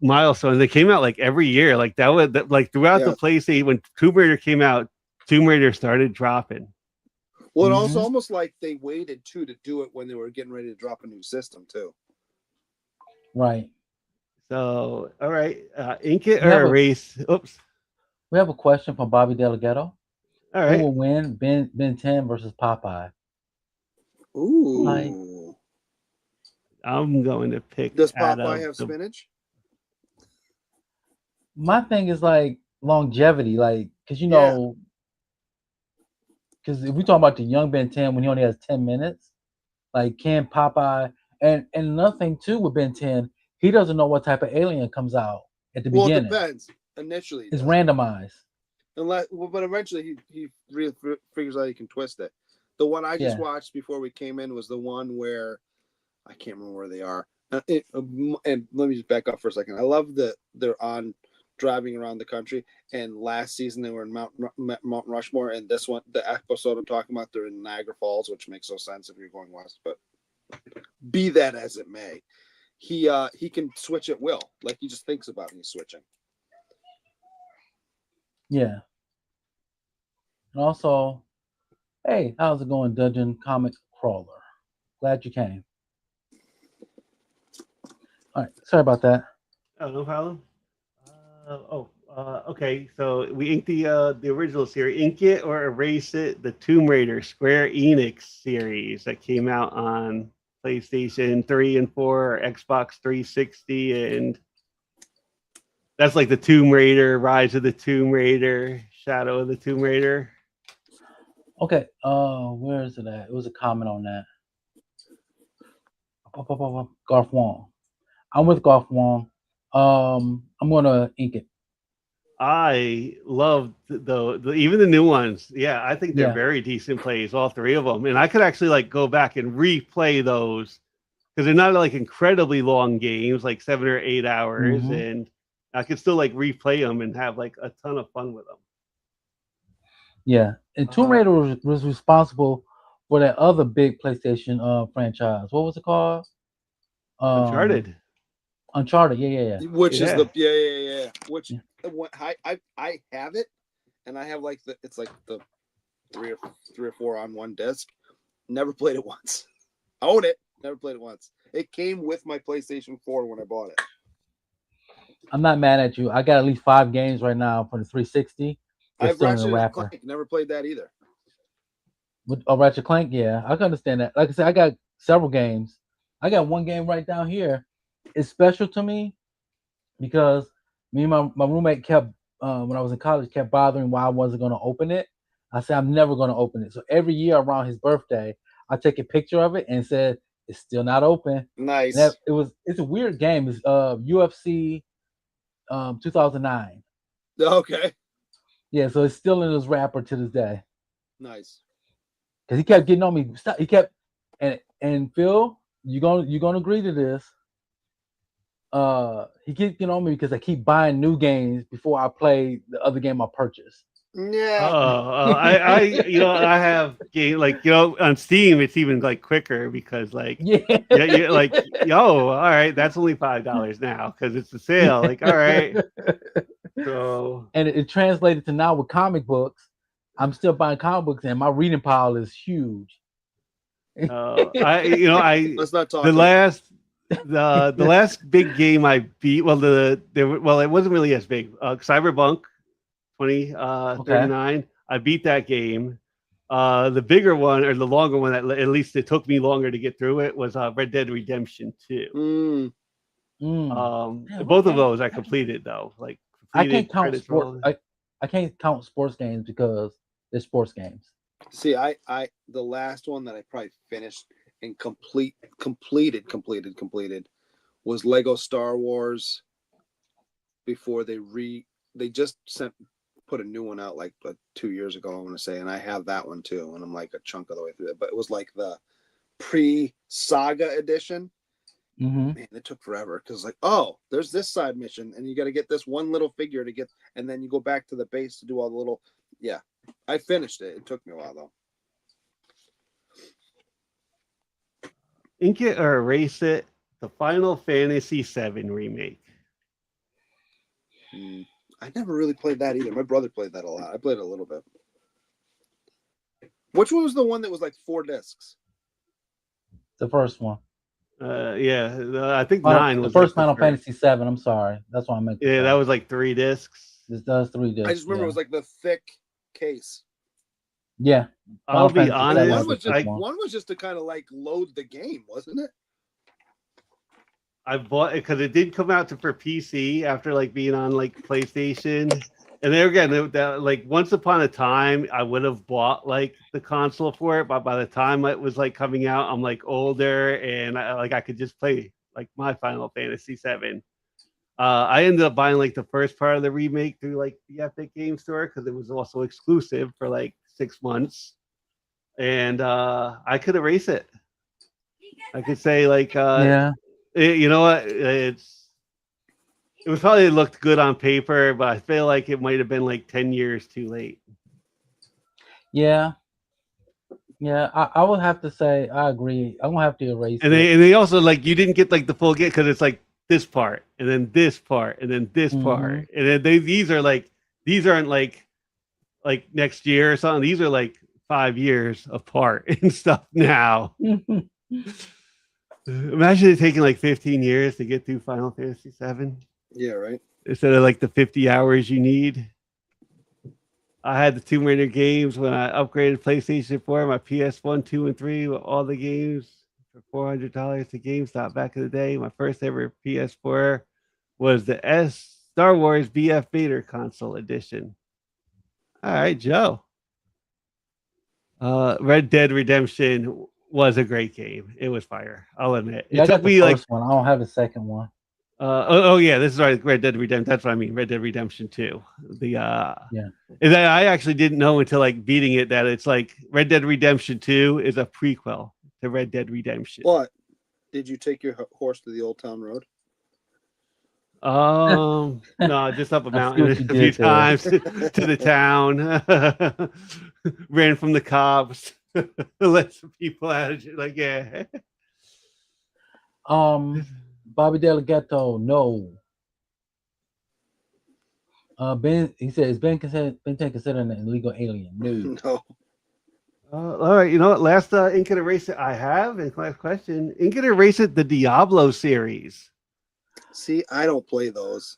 S1: milestones. They came out like every year. Like that was like throughout the PlayStation when Tomb Raider came out, Tomb Raider started dropping.
S3: Well, it also almost like they waited too to do it when they were getting ready to drop a new system too.
S2: Right.
S1: So all right, ink it or erase. Oops.
S2: We have a question from Bobby Delgado.
S1: All right.
S2: Who will win Ben 10 versus Popeye?
S3: Ooh.
S1: I'm going to pick.
S3: Does Popeye have spinach?
S2: My thing is like longevity, like because you know, because if we talk about the young Ben 10 when he only has 10 minutes, like can Popeye and another thing too with Ben 10, he doesn't know what type of alien comes out at the beginning.
S3: Well, it depends. Initially,
S2: it's randomized.
S3: But eventually he figures out he can twist it. The one I just watched before we came in was the one where I can't remember where they are. And let me just back up for a second. I love that they're on driving around the country. And last season they were in Mount Rushmore, and this one, the episode I'm talking about, they're in Niagara Falls, which makes no sense if you're going west. But be that as it may, he can switch at will. Like he just thinks about it, he's switching.
S2: Yeah. And also, hey, how's it going, Dungeon Comic Crawler? Glad you came. All right, sorry about that.
S1: Oh, no problem. Okay. So we inked the original series. Ink it or erase it. The Tomb Raider Square Enix series that came out on PlayStation 3 and 4, Xbox 360, and that's like the Tomb Raider, Rise of the Tomb Raider, Shadow of the Tomb Raider.
S2: Okay, where is it at? It was a comment on that. Garth Wong. I'm with Garth Wong. I'm gonna ink it.
S1: I love the even the new ones. Yeah, I think they're very decent plays, all three of them. And I could actually like go back and replay those because they're not like incredibly long games, like 7 or 8 hours, and I could still like replay them and have like a ton of fun with them.
S2: Yeah, and Tomb Raider was responsible for that other big PlayStation franchise. What was it called?
S1: Uncharted.
S2: Uncharted, yeah.
S3: Which is the Which I have it, and I have like it's like the three or four on one disc. Never played it once. Own it. Never played it once. It came with my PlayStation 4 when I bought it.
S2: I'm not mad at you. I got at least 5 games right now for the 360.
S3: I've Ratchet & Clank. Never played that either.
S2: With Ratchet & Clank, yeah, I can understand that. Like I said, I got several games. I got one game right down here. It's special to me because me and my roommate kept, when I was in college, kept bothering why I wasn't going to open it. I said, I'm never going to open it. So every year around his birthday, I take a picture of it and said, it's still not open.
S3: Nice.
S2: It's a weird game. It's UFC 2009.
S3: Okay.
S2: Yeah, so it's still in his wrapper to this day.
S3: Nice.
S2: Because he kept getting on me. Stop. He kept and Phil, you're gonna agree to this. he keeps getting on me because I keep buying new games before I play the other game I purchased.
S3: Yeah.
S1: I have game like on Steam. It's even like quicker because like
S2: Yeah.
S1: you're like all right, that's only $5 now because it's a sale. Like all right, so
S2: And it translated to now with comic books. I'm still buying comic books, and my reading pile is huge.
S1: I
S3: Let's not talk.
S1: the last big game I beat. Well, it wasn't really as big. Cyberpunk 2039. I beat that game. The bigger one or the longer one that at least it took me longer to get through it was Red Dead Redemption 2. Both of those I completed though. Like
S2: I can't count sports. I can't count sports games because they're sports games.
S3: See, I the last one that I probably finished and completed was Lego Star Wars. Before they just put a new one out like 2 years ago, I want to say, and I have that one too, and I'm like a chunk of the way through it. But it was like the pre-saga edition. Man, it took forever because like, oh, there's this side mission, and you got to get this one little figure to get, and then you go back to the base to do all the little. Yeah, I finished it. It took me a while though.
S1: Ink it or erase it. The Final Fantasy VII remake.
S3: I never really played that either. My brother played that a lot. I played it a little bit. Which one was the one that was like 4 discs?
S2: The first one.
S1: I think
S2: Final,
S1: 9 was
S2: the first
S1: like
S2: Final Fantasy 7. I'm sorry, that's what I meant.
S1: Yeah, that was like 3 discs.
S2: This does 3 discs.
S3: I just remember it was like the thick case.
S2: Yeah,
S1: I'll be honest.
S3: One was just to kind of like load the game, wasn't it?
S1: I bought it because it did come out for PC after like being on like PlayStation. And there again, like once upon a time, I would have bought like the console for it, but by the time it was like coming out, I'm like older and I could just play like my Final Fantasy VII. I ended up buying like the first part of the remake through like the Epic Game Store because it was also exclusive for like 6 months, and I could erase it. I could say like, you know what, it was probably looked good on paper, but I feel like it might have been like 10 years too late.
S2: Yeah, I would have to say I agree. I'm gonna have to erase
S1: and
S2: it.
S1: And they also like you didn't get like the full get because it's like this part and then this part and then this part, and then these aren't like next year or something. These are like 5 years apart and stuff now. Imagine it taking like 15 years to get through Final Fantasy VII.
S3: Yeah, right.
S1: Instead of like the 50 hours you need. I had the Tomb Raider games when I upgraded PlayStation 4, my PS1, 2, and 3, with all the games for $400 to GameStop back in the day. My first ever PS4 was the Star Wars BF Vader console edition. All right, Joe. Red Dead Redemption was a great game. It was fire. I'll admit.
S2: It took me like one. I don't have a second one.
S1: Yeah, this is right. Red Dead Redemption. That's what I mean. Red Dead Redemption 2. And I actually didn't know until like beating it that it's like Red Dead Redemption 2 is a prequel to Red Dead Redemption.
S3: What? Did you take your horse to the Old Town Road?
S1: No, just up a mountain a few times to the town. Ran from the cops. Let some people out of it. Like, yeah.
S2: Bobby Delegato, no. Ben, he said, is Ben considered an illegal alien?
S3: No.
S1: All right, you know what? Last Ink and Erase It I have, and last question. Ink and Erase It, the Diablo series.
S3: See, I don't play those.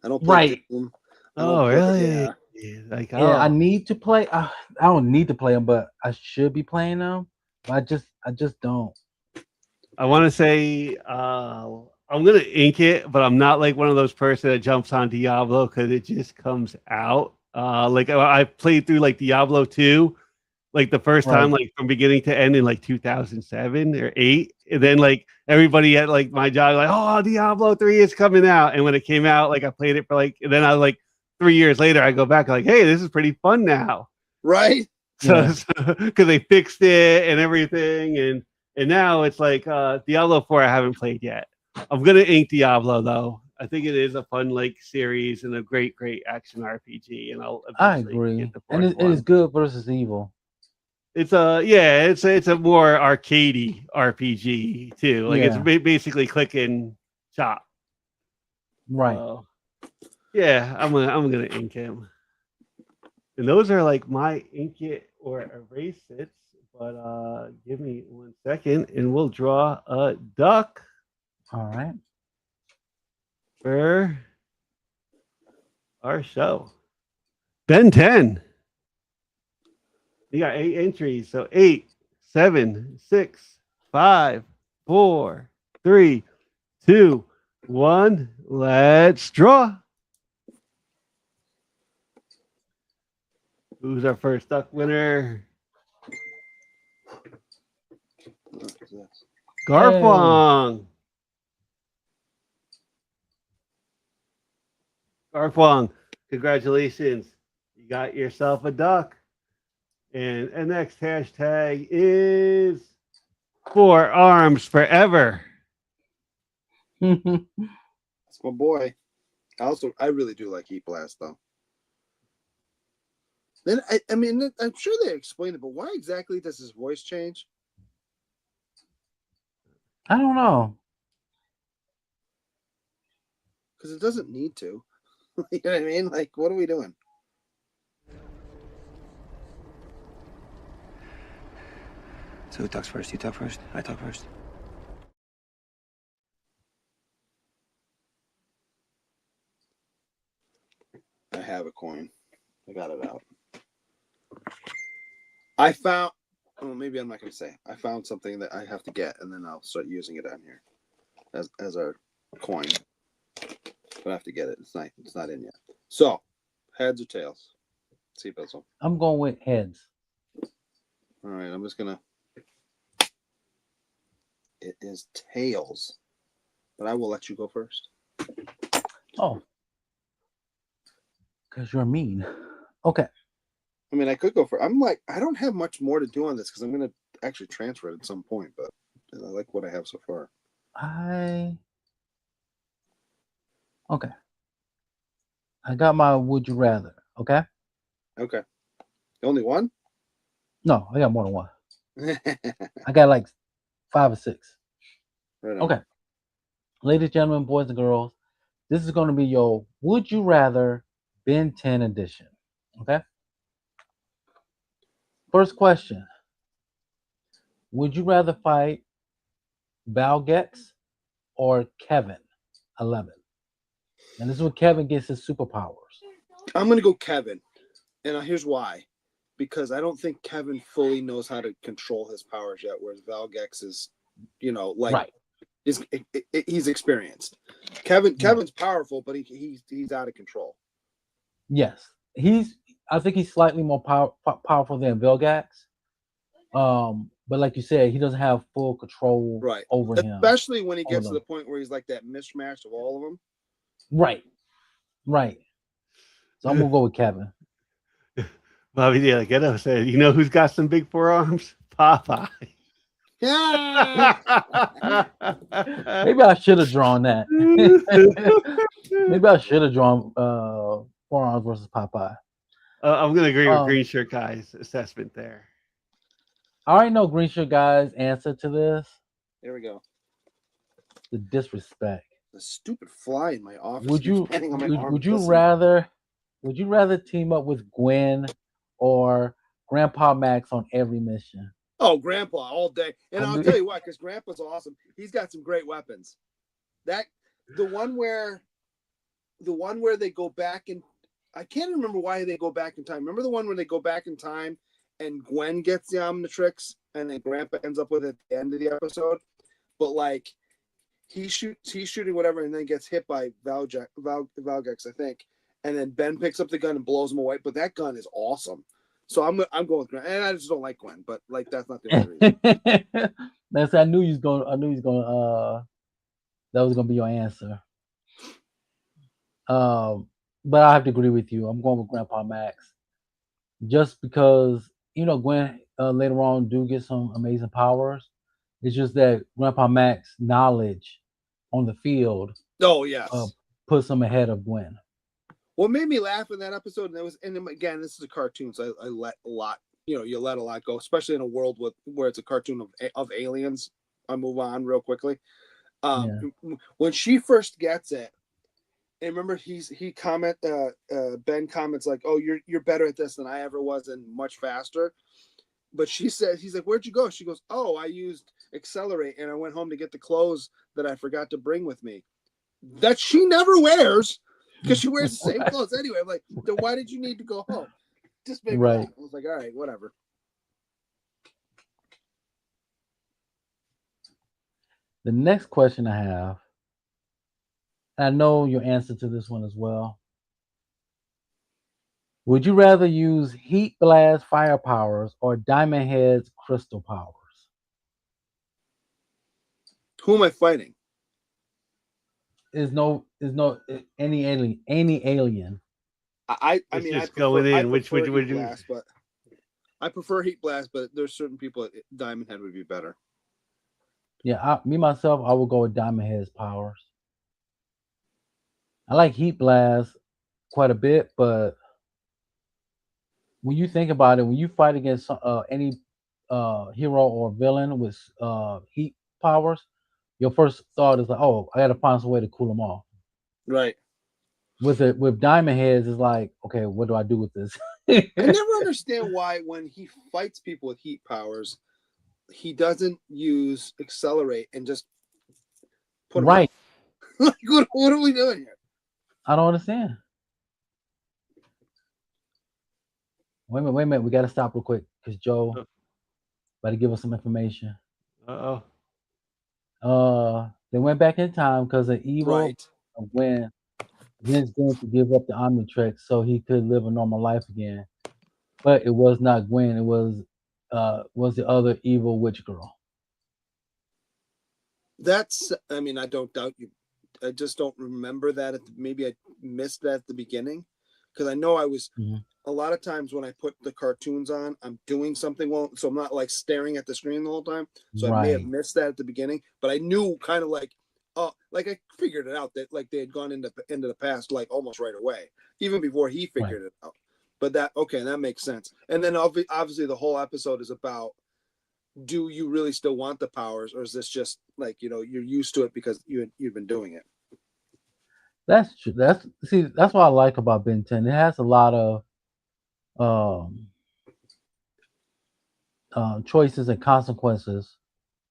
S3: I don't play them.
S1: Really?
S2: Yeah. I need to play. I don't need to play them, but I should be playing them. But I just don't.
S1: I want to say I'm gonna ink it, but I'm not like one of those person that jumps on Diablo because it just comes out. Like I played through like Diablo 2, like the first time, like from beginning to end in like 2007 or 8, and then like everybody at like my job like, oh, Diablo 3 is coming out, and when it came out, like I played it for like, and then I like 3 years later I go back like, hey, this is pretty fun now,
S3: right?
S1: So because they fixed it and everything, and now it's like Diablo 4 I haven't played yet. I'm gonna ink Diablo though. I think it is a fun like series and a great action RPG, and I'll
S2: I
S1: eventually
S2: agree,
S1: get the
S2: and
S1: fourth
S2: it is
S1: one.
S2: good versus evil.
S1: It's a yeah, it's a more arcadey RPG too. Like it's
S2: Yeah,
S1: basically click and chop.
S2: right.
S1: So yeah, I'm gonna ink him. And those are like my ink it or erase it. But give me 1 second and we'll draw a duck
S2: All right.
S1: for our show. Ben 10. You got 8 entries. So 8, 7, 6, 5, 4, 3, 2, 1. Let's draw. Who's our first duck winner? Garfwong. Garfwong, congratulations. You got yourself a duck. And the next hashtag is 4 arms forever.
S3: That's my boy. I really do like Heat Blast though. Then I mean, I'm sure they explained it, but why exactly does his voice change?
S2: I don't know.
S3: Because it doesn't need to. You know what I mean? Like, what are we doing?
S4: So who talks first? You talk first? I talk first?
S3: I have a coin. I got it out. I found. Oh, maybe I'm not going to say. I found something that I have to get, and then I'll start using it on here as our coin. But I have to get it. It's not in yet. So, heads or tails? C-Bizzle.
S2: I'm going with heads.
S3: All right, I'm just gonna. It is tails, but I will let you go first.
S2: Oh, because you're mean. Okay.
S3: I mean, I could go for. I'm like, I don't have much more to do on this because I'm gonna actually transfer it at some point. But I like what I have so far.
S2: Okay. I got my would you rather. Okay.
S3: Okay. Only one?
S2: No, I got more than one. I got like 5 or 6.
S3: Right on.
S2: Okay. Ladies and gentlemen, boys and girls, this is going to be your would you rather Ben 10 edition. Okay. First question. Would you rather fight Valgex or Kevin 11? And this is when Kevin gets his superpowers.
S3: I'm gonna go Kevin, and here's why. Because I don't think Kevin fully knows how to control his powers yet, whereas Valgex is, like
S2: right.
S3: He's experienced. Kevin's powerful, but he's out of control.
S2: Yes, I think he's slightly more powerful than Vilgax. But like you said, he doesn't have full control over him.
S3: Especially when he gets to the point where he's like that mishmash of all of them.
S2: Right. So I'm gonna go with Kevin.
S1: Bobby De La Ghetto said, "You know who's got some big forearms? Popeye."
S3: Yeah.
S2: Maybe I should have drawn that. Maybe I should have drawn forearms versus Popeye.
S1: I'm gonna agree with Green Shirt Guy's assessment there.
S2: I already know Green Shirt Guy's answer to this.
S3: Here we go.
S2: The disrespect.
S3: The stupid fly in my office.
S2: Would you rather team up with Gwen or Grandpa Max on every mission?
S3: Oh, Grandpa all day. And I'll tell you what, because Grandpa's awesome. He's got some great weapons. The one where they go back in, I can't remember why they go back in time. Remember the one where they go back in time and Gwen gets the Omnitrix and then Grandpa ends up with it at the end of the episode? But like he's shooting whatever and then gets hit by Valgex, I think. And then Ben picks up the gun and blows him away. But that gun is awesome. So I'm going with Gwen, and I just don't like Gwen, but like that's not the only reason.
S2: I knew he's going. That was gonna be your answer. But I have to agree with you. I'm going with Grandpa Max, just because Gwen later on do get some amazing powers. It's just that Grandpa Max knowledge on the field
S3: Oh yes.
S2: puts him ahead of Gwen.
S3: What made me laugh in that episode, and again, this is a cartoon, so I let a lot, you let a lot go, especially in a world where it's a cartoon of aliens. I move on real quickly. When she first gets it, and remember Ben comments like, "Oh, you're better at this than I ever was, and much faster." But she says, he's like, "Where'd you go?" She goes, "Oh, I used Accelerate, and I went home to get the clothes that I forgot to bring with me." That she never wears. Because she wears the same clothes anyway. I'm like, then why did you need to go home? Just made me laugh. I was like, all right, whatever.
S2: The next question I have, I know your answer to this one as well. Would you rather use Heat Blast fire powers or Diamond Head's crystal powers?
S3: Who am I fighting?
S2: Is no any alien.
S3: I mean,
S1: just going in. Which would you?
S3: Blast, but I prefer Heat Blast, but there's certain people Diamond Head would be better.
S2: Yeah, myself, I would go with Diamond Head's powers. I like Heat Blast quite a bit, but when you think about it, when you fight against any hero or villain with heat powers, your first thought is like, "Oh, I got to find some way to cool them off."
S3: Right.
S2: With Diamond Heads, it's like, okay, what do I do with this?
S3: I never understand why when he fights people with heat powers, he doesn't use Accelerate and just put them
S2: right.
S3: Like, what are we doing here?
S2: I don't understand. Wait a minute. We got to stop real quick because Joe about to give us some information. They went back in time because of evil when Vince going to give up the Omnitrix so he could live a normal life again. But it was not Gwen. It was the other evil witch girl.
S3: I mean, I don't doubt you. I just don't remember that. Maybe I missed that at the beginning because I know I was a lot of times when I put the cartoons on, I'm doing something well, so I'm not like staring at the screen the whole time. So I may have missed that at the beginning, but I knew kind of like, like I figured it out that like they had gone into the past like almost right away, even before he figured it out. But that makes sense. And then obviously the whole episode is about, do you really still want the powers, or is this just like you're used to it because you've been doing it?
S2: That's true. That's what I like about Ben 10. It has a lot of choices and consequences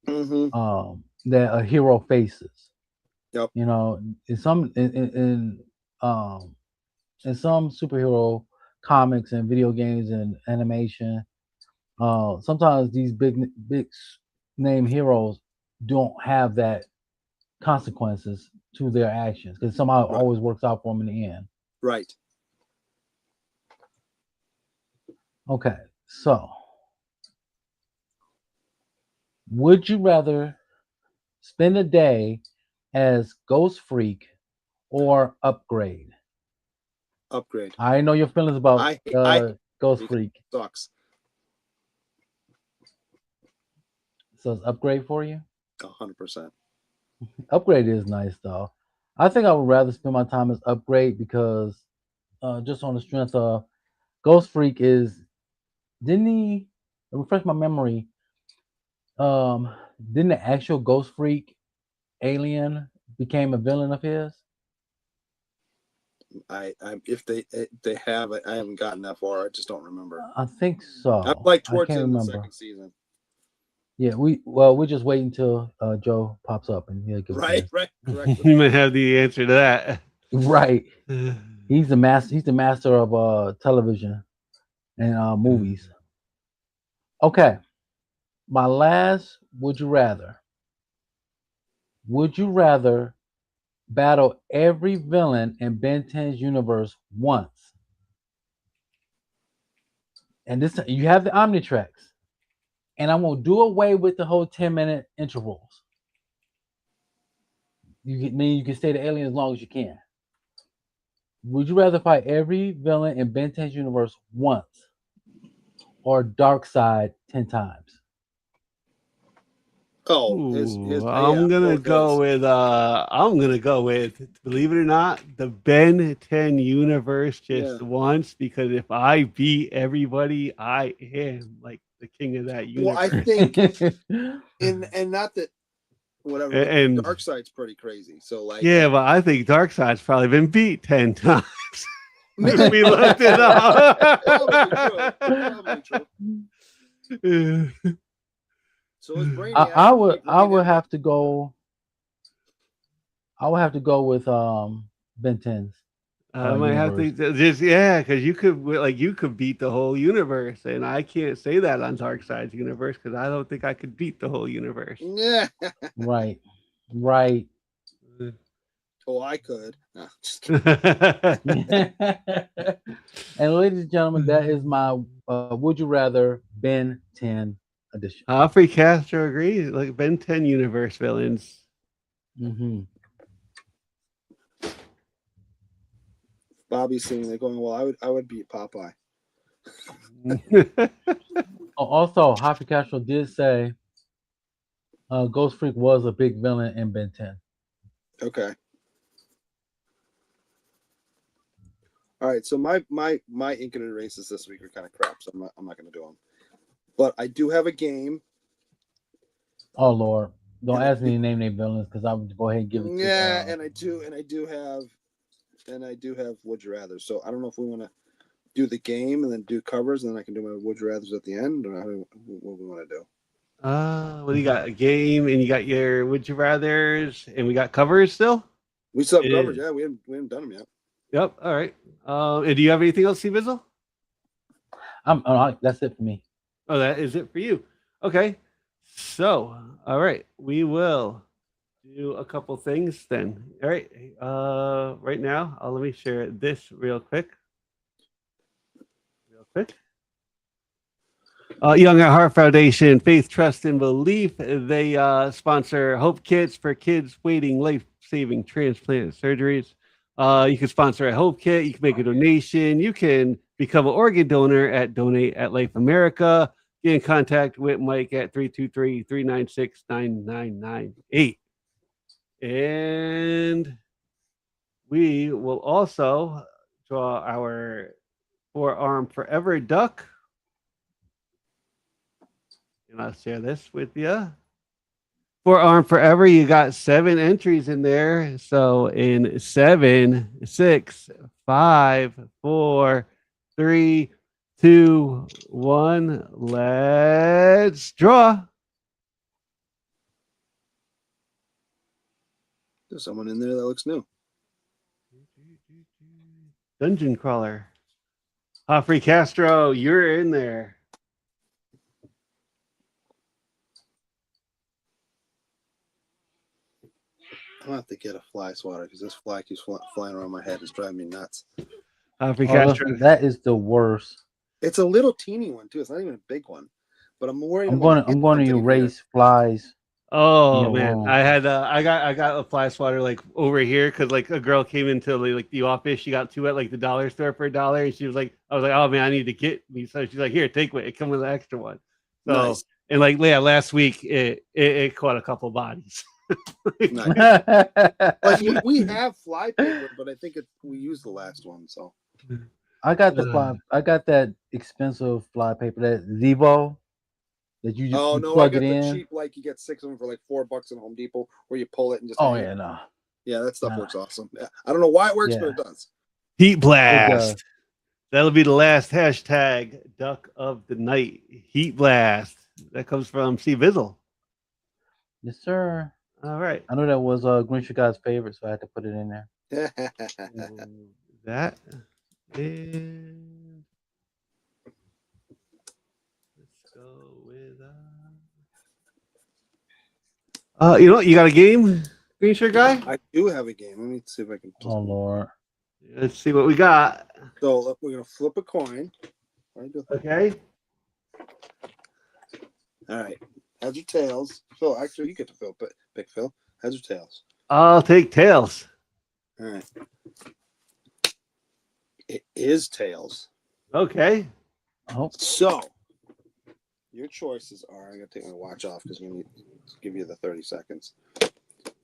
S2: that a hero faces.
S3: Yep.
S2: In some superhero comics and video games and animation, sometimes these big name heroes don't have that consequences to their actions because somehow it always works out for them in the end.
S3: Right.
S2: Okay, so would you rather spend a day as Ghost Freak or Upgrade?
S3: Upgrade.
S2: I know your feelings about Ghost Freak.
S3: Sucks.
S2: So it's Upgrade for you?
S3: 100%.
S2: Upgrade is nice though. I think I would rather spend my time as Upgrade because just on the strength of Ghost Freak didn't he refresh my memory? Didn't the actual Ghost Freak alien became a villain of his?
S3: If they have it, I haven't gotten that far. I just don't remember.
S2: I think so.
S3: I'm like towards
S2: the
S3: the second season.
S2: Yeah, we're just waiting until Joe pops up and he'll give
S3: right.
S1: You might have the answer to that.
S2: Right. He's the master of television and movies. Okay. My last would you rather. Would you rather battle every villain in Ben 10's universe once? And this you have the Omnitrix. And I'm gonna do away with the whole 10-minute intervals. You can stay the alien as long as you can. Would you rather fight every villain in Ben 10's universe once or Darkseid 10 times?
S3: Oh,
S1: I'm gonna go with believe it or not, the Ben 10 universe just once, because if I beat everybody, I am like the king of that universe.
S3: Well, I think and not that whatever, but
S1: and
S3: Dark Side's pretty crazy. So like,
S1: yeah, but I think Darkseid's probably been beat 10 times. We looked it up.
S3: Probably true. So is Brainiac.
S2: I would have to go. I would have to go with Ben 10's.
S1: I might have to just because you could beat the whole universe, and I can't say that on Darkseid's universe because I don't think I could beat the whole universe.
S3: Yeah.
S2: Right.
S3: Oh, I could. No, just
S2: And ladies and gentlemen, that is my Would You Rather Ben 10 edition.
S1: Free Castro agrees. Like Ben 10 universe villains.
S2: Mm-hmm.
S3: Bobby's sitting there going, "Well, I would beat Popeye."
S2: Also, Happy Castro did say Ghost Freak was a big villain in Ben 10.
S3: Okay. All right. So my Infinite races this week are kind of crap, so I'm not going to do them. But I do have a game.
S2: Oh Lord, don't ask me to name their villains because I would go ahead and give it.
S3: Yeah, and I do have Would You Rather. So I don't know if we want to do the game and then do covers, and then I can do my Would You Rather's at the end, or what we want to do.
S1: What do you got? A game, and you got your Would You Rather's, and we got covers still.
S3: We still have covers. Yeah, we haven't done them yet.
S1: Yep. All right. And do you have anything else, C-Bizzle?
S2: That's it for me.
S1: Oh, that is it for you. Okay. So, all right, we will do a couple things then. All right. Right now, let me share this real quick. Young at Heart Foundation, Faith, Trust, and Belief. They sponsor Hope Kits for kids waiting life-saving transplant surgeries. You can sponsor a Hope Kit. You can make a donation. You can become an organ donor at Donate at Life America. Get in contact with Mike at 323-396-9998. And we will also draw our Forearm Forever Duck. And I'll share this with you. Forearm Forever, you got 7 entries in there. So in 7, 6, 5, 4, 3, 2, 1, let's draw.
S3: There's someone in there that looks new.
S1: Dungeon Crawler. Free Castro, you're in there.
S3: I'm gonna have to get a fly swatter because this fly keeps flying around my head. It's driving me nuts.
S1: Free Castro.
S2: That is the worst.
S3: It's a little teeny one too. It's not even a big one. But I'm worried.
S2: I'm going to erase flies.
S1: Oh man, I got a fly swatter like over here because like a girl came into like the office. She got 2 at like the dollar store for $1, and she was like, I was like, oh man, I need to get me. So she's like, here, take one. It comes with an extra one. So
S3: nice.
S1: And like last week it caught a couple bodies.
S3: Nice. Like we have fly paper, but I think we used the last one. So
S2: I got the fly. I got that expensive fly paper, that Zevo, that you just plug it in.
S3: Cheap, like you get 6 of them for like $4 at Home Depot, where you pull it and just. Yeah, that stuff works awesome. Yeah. I don't know why it works, but it does.
S1: Heat blast. That'll be the last hashtag duck of the night. Heat blast. That comes from C-Bizzle.
S2: Yes, sir.
S1: All right.
S2: I know that was Grinch guy's favorite, so I had to put it in there.
S1: That is. Let's go with. You know what? You got a game, Green Shirt Guy?
S3: I do have a game. Let me see if I can.
S2: Oh Lord.
S1: Let's see what we got.
S3: So we're gonna flip a coin.
S1: Okay.
S3: All right. Heads or tails? Phil, actually, you get to Phil. Pick Phil. Heads or tails?
S1: I'll take tails.
S3: All right. It is tails.
S1: Okay.
S2: Oh.
S3: So Your choices are. I'm gonna take my watch off because I'm gonna give you the 30 seconds.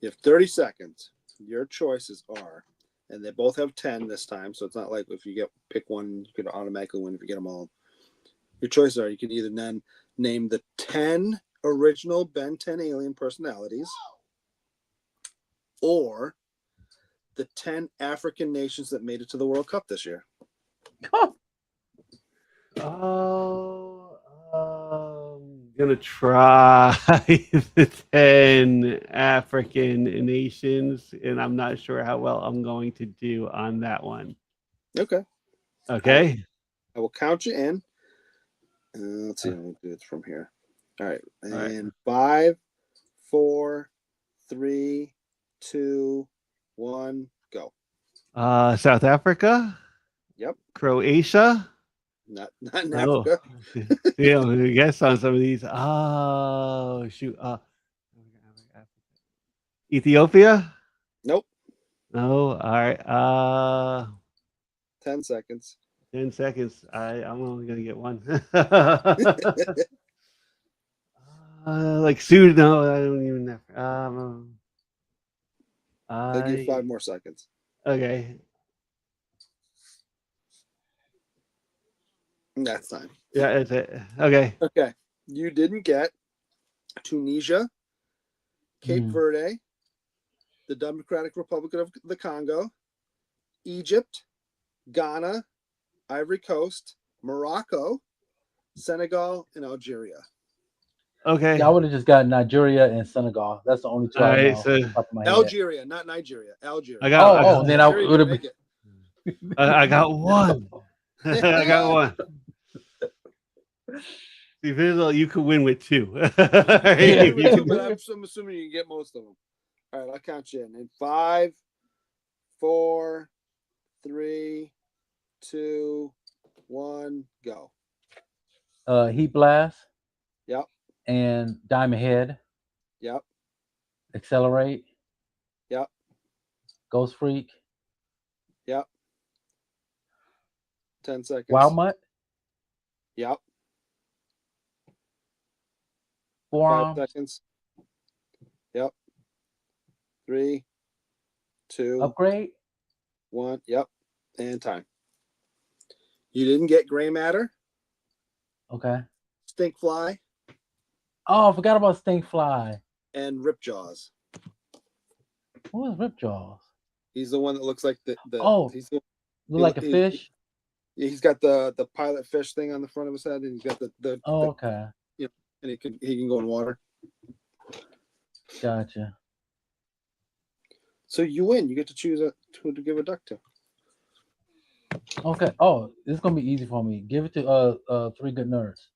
S3: You have 30 seconds. Your choices are, and they both have 10 this time, so it's not like if you pick one, you could automatically win if you get them all. Your choices are: you can either then name the 10 original Ben 10 alien personalities, or the 10 African nations that made it to the World Cup this year.
S1: Oh, gonna try the 10 African nations, and I'm not sure how well I'm going to do on that one.
S3: Okay.
S1: Okay.
S3: I will count you in. Let's see. We'll do it from here. All right. And 5, 4, 3, 2, 1, go.
S1: South Africa.
S3: Yep.
S1: Croatia.
S3: Not in Africa.
S1: Yeah, I guess on some of these. Oh shoot. Ethiopia.
S3: Nope.
S1: No. All right.
S3: 10 seconds.
S1: 10 seconds. I'm only gonna get one. Like Sudan. No, I don't even know.
S3: I'll give you 5 more seconds.
S1: Okay.
S3: That's time.
S1: Yeah, that's it. Okay.
S3: Okay. You didn't get Tunisia, Cape Verde, the Democratic Republic of the Congo, Egypt, Ghana, Ivory Coast, Morocco, Senegal, and Algeria.
S1: Okay.
S2: Yeah, I would have just got Nigeria and Senegal. That's the only two I know.
S1: So
S3: Algeria, not Nigeria. Algeria.
S2: Then I would have been.
S1: I got one. I got one. C-Bizzle, you could win with 2.
S3: But I'm assuming you can get most of them. All right, I'll count you in. 5, 4, 3, 2, 1, go.
S2: Heat Blast.
S3: Yep.
S2: And Diamond Head.
S3: Yep.
S2: Accelerate.
S3: Yep.
S2: Ghost Freak.
S3: Yep. 10 seconds.
S2: Wild Mutt.
S3: Yep.
S2: Forearms.
S3: 5 seconds. Yep. 3, 2.
S2: Upgrade.
S3: 1. Yep. And time. You didn't get Gray Matter.
S2: Okay.
S3: Stink Fly.
S2: Oh, I forgot about Stink Fly.
S3: And Ripjaws.
S2: Who is Ripjaws?
S3: He's the one that looks like the
S2: he's like a fish.
S3: He's got the pilot fish thing on the front of his head, and he's got the
S2: okay.
S3: You know, and he can go in water.
S2: Gotcha.
S3: So you win. You get to choose who to give a duck to.
S2: Okay. Oh, this is gonna be easy for me. Give it to 3 Good Nerds.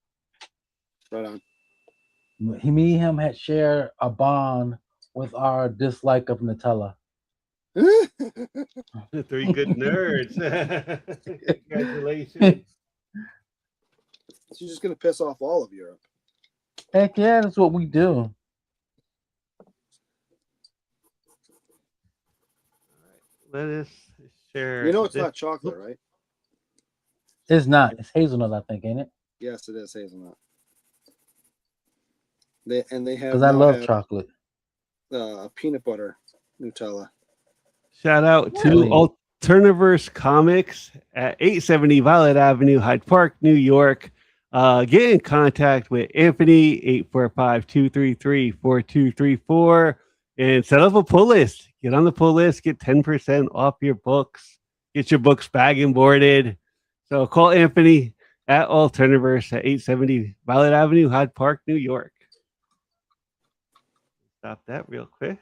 S3: Right on.
S2: Me and him had shared a bond with our dislike of Nutella.
S1: 3 Good Nerds. Congratulations.
S3: So you're just gonna piss off all of Europe.
S2: Heck yeah, that's what we do.
S1: Let us share.
S3: You know it's not chocolate, right?
S2: It's not. It's hazelnut, I think, ain't it?
S3: Yes, it is hazelnut. They have
S2: because I love chocolate.
S3: Peanut butter Nutella.
S1: Shout out to Alterniverse Comics at 870 Violet Avenue, Hyde Park, New York. Get in contact with Anthony 845-233-4234 and set up a pull list. Get on the pull list. Get 10% off your books. Get your books bag and boarded. So call Anthony at Alterniverse at 870 Violet Avenue, Hyde Park, New York. Stop that real quick.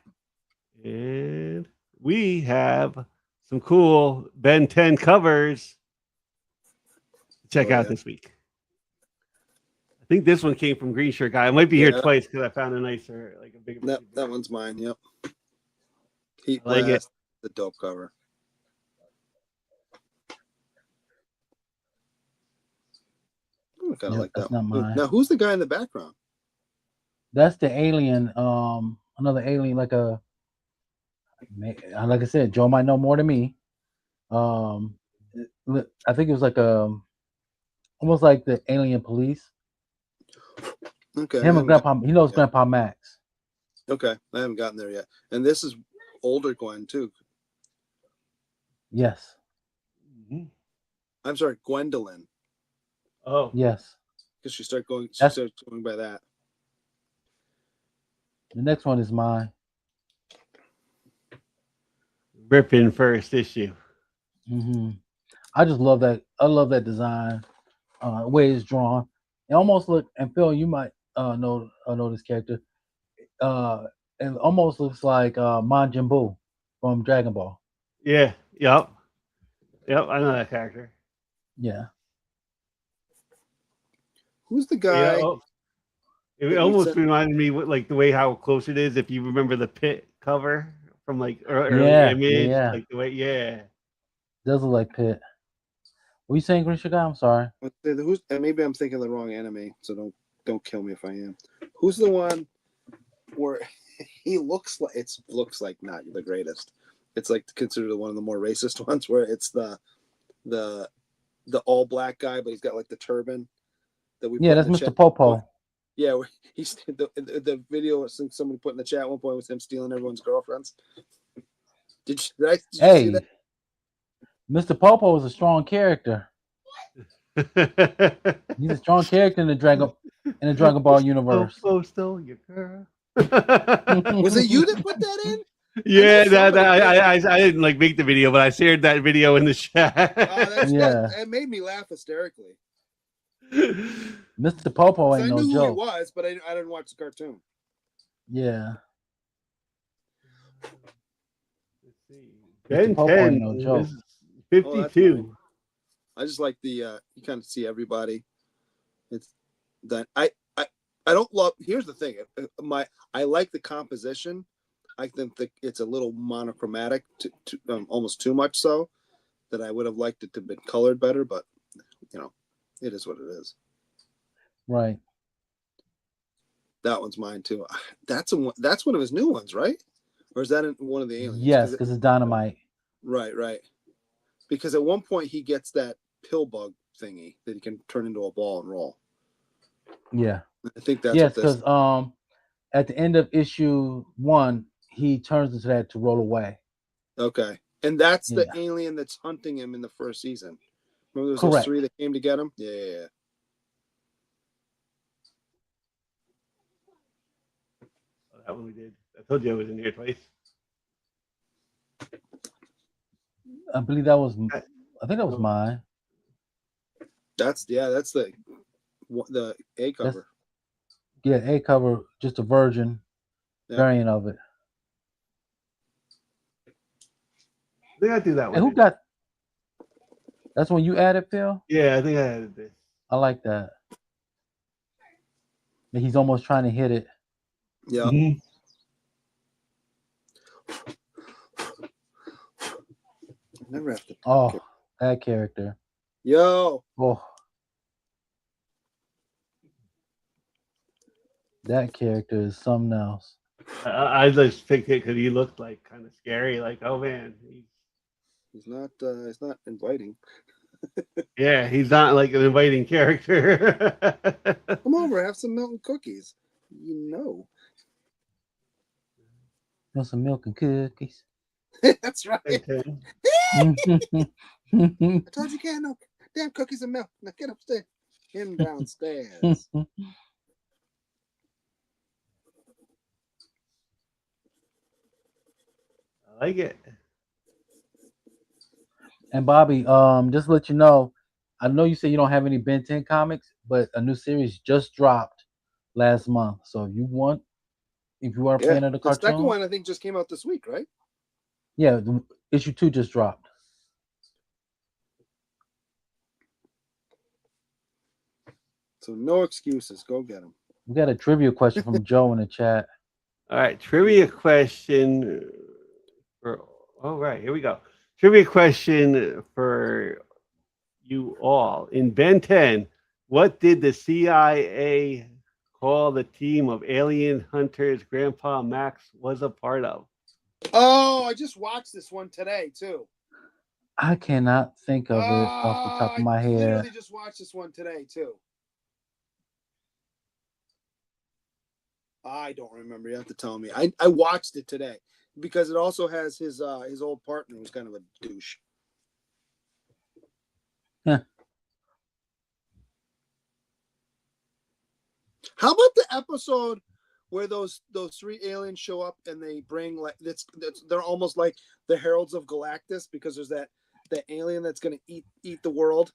S1: And we have some cool Ben 10 covers to check out this week. I think this one came from Green Shirt Guy. I might be here twice because I found a nicer, like a bigger.
S3: That one's mine. Yep. Heat
S1: like
S3: Blast, the dope cover. I kind of like that one. Now, who's the guy in the background?
S2: That's the alien. Another alien, like I said, Joe might know more than me. I think it was like almost like the alien police.
S3: Okay.
S2: Him and Grandpa. He knows Grandpa Max.
S3: Okay, I haven't gotten there yet. And this is older Gwen too.
S2: Yes.
S1: Mhm.
S3: I'm sorry, Gwendolyn,
S1: Oh,
S2: Yes.
S3: because she starts going by that.
S2: The next one is mine.
S1: ripping first issue.
S2: I just love that. I love that design. The way it's drawn. It almost look. And Phil, you might know this character. It almost looks like Majin Buu from Dragon Ball.
S1: Yeah. Yep. Yep. I know that character.
S2: Yeah.
S3: Who's the guy?
S1: It almost reminded me like the way how close it is. If you remember the Pit cover from like early image,
S2: yeah.
S1: like the way, yeah.
S2: Does look like Pit. What you saying, Grisha guy? I'm sorry.
S3: Who's? And maybe I'm thinking the wrong anime, so don't kill me if I am. Who's the one where he looks like not the greatest? It's like considered one of the more racist ones, where it's the all black guy, but he's got like the turban that we.
S2: Yeah, that's Mr. Popo.
S3: Yeah, he's the video somebody put in the chat at one point was him stealing everyone's girlfriends. Did you see that?
S2: Mr. Popo is a strong character. He's a strong character in the Dragon Ball universe.
S1: Popo stole your girl.
S3: Was it you that put that in?
S1: Yeah, I didn't like make the video, but I shared that video in the chat.
S3: That made me laugh hysterically.
S2: Mr. Popo ain't no joke. I knew who he
S3: was, but I didn't watch the cartoon.
S2: Yeah.
S1: Ben 10, no joke. 52.
S3: I just like the you kind of see everybody. It's that I don't love. Here's the thing. I like the composition. I think that it's a little monochromatic, almost too much so, that I would have liked it to have been colored better. But it is what it is.
S2: Right.
S3: That one's mine too. That's one of his new ones, right? Or is that one of the aliens?
S2: Yes, because it's Dynamite.
S3: Right. Because at one point he gets that pill bug thingy that he can turn into a ball and roll.
S2: Yeah.
S3: I think that's
S2: because at the end of issue 1, he turns into that to roll away.
S3: Okay. And that's the alien that's hunting him in the first season. Remember there was those 3 that came to get him? Yeah.
S1: Oh, that one we did. I told you I was in here twice.
S2: I believe that was. I think that was mine.
S3: That's the A cover.
S2: A cover, just a virgin variant of it.
S1: I think I do that one.
S2: And who got? That's when you added, Phil?
S1: Yeah, I think I added this.
S2: I like that. And he's almost trying to hit it.
S3: Yeah.
S1: Mm-hmm.
S3: Never have to.
S2: Oh, that character.
S3: Yo.
S2: Oh. That character is something else.
S1: I just picked it because he looked like kind of scary. Like, oh man,
S3: he's not inviting.
S1: Yeah, he's not like an inviting character.
S3: Come over, have some milk and cookies.
S2: Want some milk and cookies?
S3: That's right. I told you can't no damn cookies and milk. Now get upstairs. Him downstairs.
S1: I like it.
S2: And Bobby, just to let you know, I know you say you don't have any Ben 10 comics, but a new series just dropped last month. So if you are a fan of the cartoon,
S3: the second one I think just came out this week, right?
S2: Yeah, issue 2 just dropped.
S3: So no excuses. Go get them.
S2: We got a trivia question from Joe in the chat.
S1: All right, trivia question. Here we go. Trivia question for you all. In Ben 10, what did the CIA call the team of alien hunters Grandpa Max was a part of?
S3: Oh, I just watched this one today too.
S2: I cannot think of it off the top of my head.
S3: I literally just watched this one today too. I don't remember. You have to tell me. I watched it today because it also has his old partner who's kind of a douche.
S2: Huh.
S3: How about the episode where those three aliens show up and they bring like they're almost like the heralds of Galactus because there's that alien that's going to eat the world,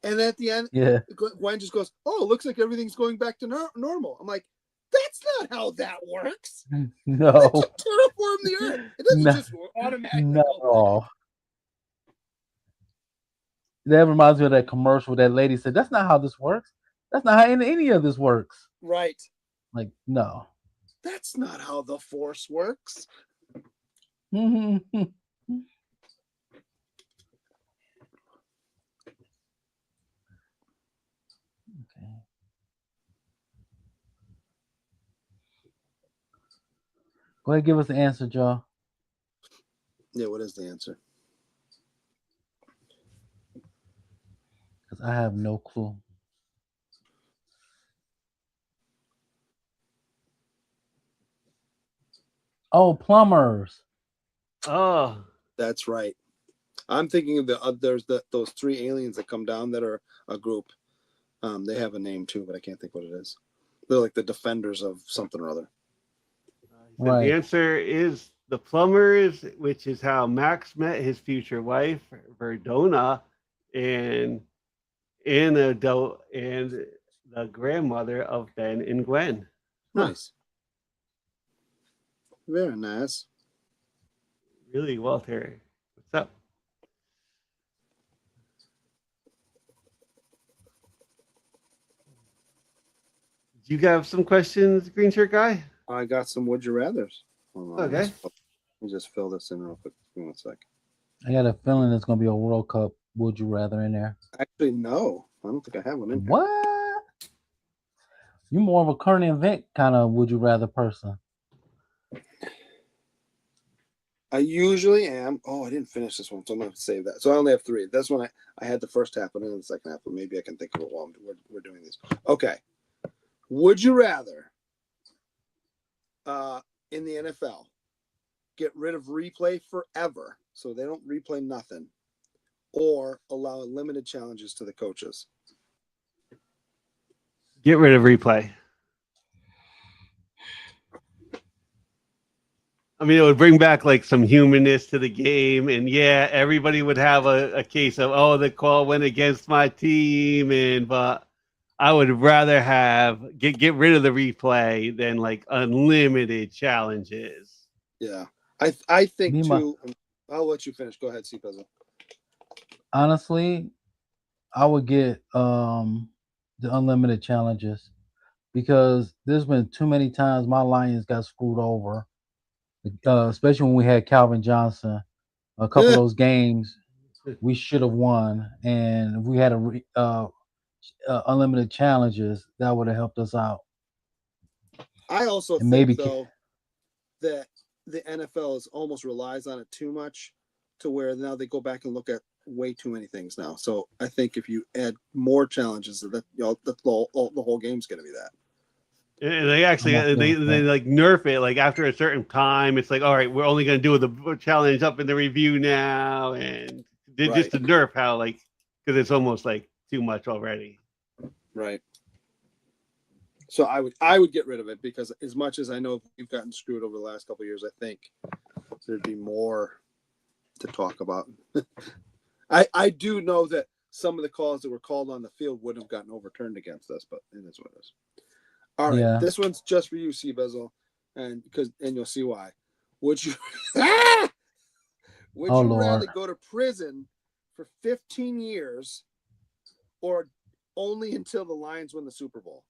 S3: and at the end,
S2: Yeah.
S3: Gwen just goes, "Oh, it looks like everything's going back to normal." I'm like, that's not how that works.
S2: No.
S3: They just terraform the Earth. It doesn't
S2: No.
S3: just automatically go back.
S2: No. That reminds me of that commercial that lady said, "That's not how this works. That's not how any of this works."
S3: Right.
S2: Like, no.
S3: That's not how the Force works.
S2: Okay. Go ahead, give us the answer, Joe.
S3: Yeah, what is the answer?
S2: Because I have no clue. Oh, plumbers.
S1: Oh,
S3: That's right. I'm thinking of there's those three aliens that come down that are a group. They have a name too, but I can't think what it is. They're like the defenders of something or other.
S2: Right.
S1: The answer is the plumbers, which is how Max met his future wife, Verdona, and the grandmother of Ben and Gwen.
S3: Nice. Very nice.
S1: Really, Walter. What's up? Do you have some questions, Green Shirt Guy?
S3: I got some would you rathers. Hold on,
S1: Okay.
S3: let me just fill this in real quick. Give me 1 sec.
S2: I got a feeling there's going to be a World Cup would you rather in there.
S3: Actually, no. I don't think I have one in here.
S2: What? You're more of a current event kind of would you rather person.
S3: I usually am. Oh, I didn't finish this one, so I'm going to save that. So I only have 3. This one, I had the first half, and then the second half, but maybe I can think of it while we're doing these. Okay. Would you rather, in the NFL, get rid of replay forever, so they don't replay nothing, or allow limited challenges to the coaches?
S1: Get rid of replay. I mean, it would bring back like some humanness to the game, and yeah, everybody would have a case of, oh, the call went against my team, but I would rather have get rid of the replay than like unlimited challenges.
S3: Yeah, I think too. I'll let you finish. Go ahead, C-Bizzle.
S2: Honestly, I would get the unlimited challenges because there's been too many times my Lions got screwed over, especially when we had Calvin Johnson. A couple of those games we should have won, and if we had unlimited challenges, that would have helped us out.
S3: I also think though that the NFL almost relies on it too much, to where now they go back and look at way too many things now. So I think if you add more challenges, the whole game's going to be that.
S1: And they actually they like nerf it like after a certain time. It's like, all right, we're only going to do the challenge up in the review now, and just to nerf how like, because it's almost like too much already.
S3: Right. So I would get rid of it, because as much as I know we've gotten screwed over the last couple of years, I think there'd be more to talk about. I do know that some of the calls that were called on the field wouldn't have gotten overturned against us, but it is what it is. All right, This one's just for you, C-Bizzle, and you'll see why. Would you rather go to prison for 15 years or only until the Lions win the Super Bowl?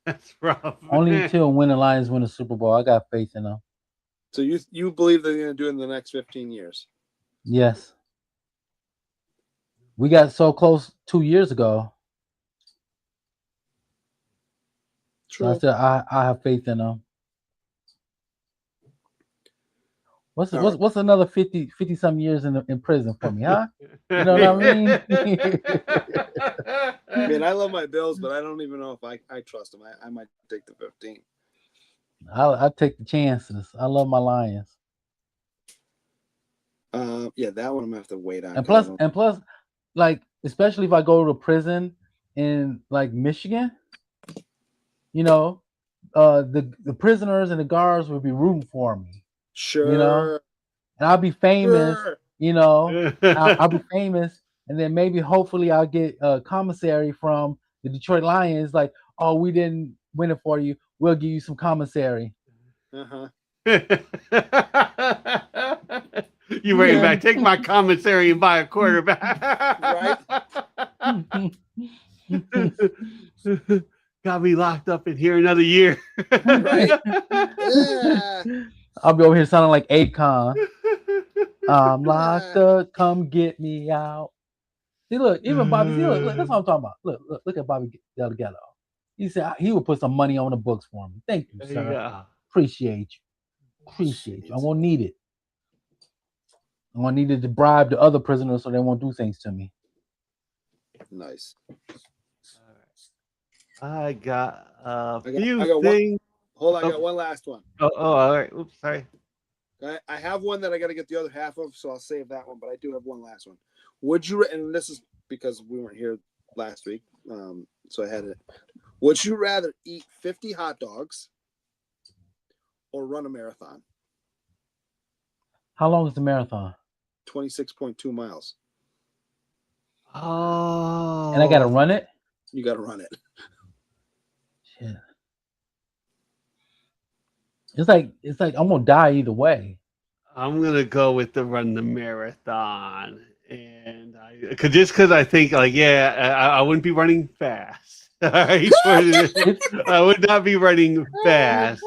S1: That's rough.
S2: Only until when the Lions win the Super Bowl. I got faith in them.
S3: So you believe they're going to do it in the next 15 years?
S2: Yes. We got so close 2 years ago.
S3: True.
S2: So I said I have faith in them. What's another 50 some years in prison for me, huh? You know what I mean?
S3: I mean, I love my Bills, but I don't even know if I trust them. I might take the 15.
S2: I'll take the chances. I love my Lions.
S3: Yeah, that one I'm gonna have to wait on.
S2: And plus, like, especially if I go to prison in like Michigan, you know, the prisoners and the guards will be rooting for me.
S3: Sure.
S2: You know, and I'll be famous.
S3: Sure.
S2: You know, I'll be famous, and then maybe hopefully I'll get a commissary from the Detroit Lions. Like, oh, we didn't win it for you. We'll give you some commissary.
S3: Uh-huh.
S1: You bring back, take my commissary and buy a quarterback.
S3: Right.
S1: Got me locked up in here another year.
S3: Right. Yeah.
S2: I'll be over here sounding like Akon. I'm locked up. Come get me out. See, look, even Bobby. See, look, that's what I'm talking about. Look at Bobby Delgado. He said he would put some money on the books for me. Thank you, sir.
S1: Yeah.
S2: Appreciate you. Appreciate you. I'm gonna need it. I'm gonna need it to bribe the other prisoners so they won't do things to me.
S3: Nice.
S1: I got a
S3: I
S1: few
S3: got
S1: things.
S3: Hold on, I got one last one.
S1: Oh, all right. Oops, sorry.
S3: I have one that I got to get the other half of, so I'll save that one. But I do have one last one. Would you? And this is because we weren't here last week, so I had it. Would you rather eat 50 hot dogs or run a marathon?
S2: How long is the marathon?
S3: 26.2 miles.
S1: Oh.
S2: And I gotta run it?
S3: You got to run it.
S2: Shit. It's like I'm gonna die either way.
S1: I'm gonna go with the run the marathon, and because I think like I wouldn't be running fast. I would not be running fast.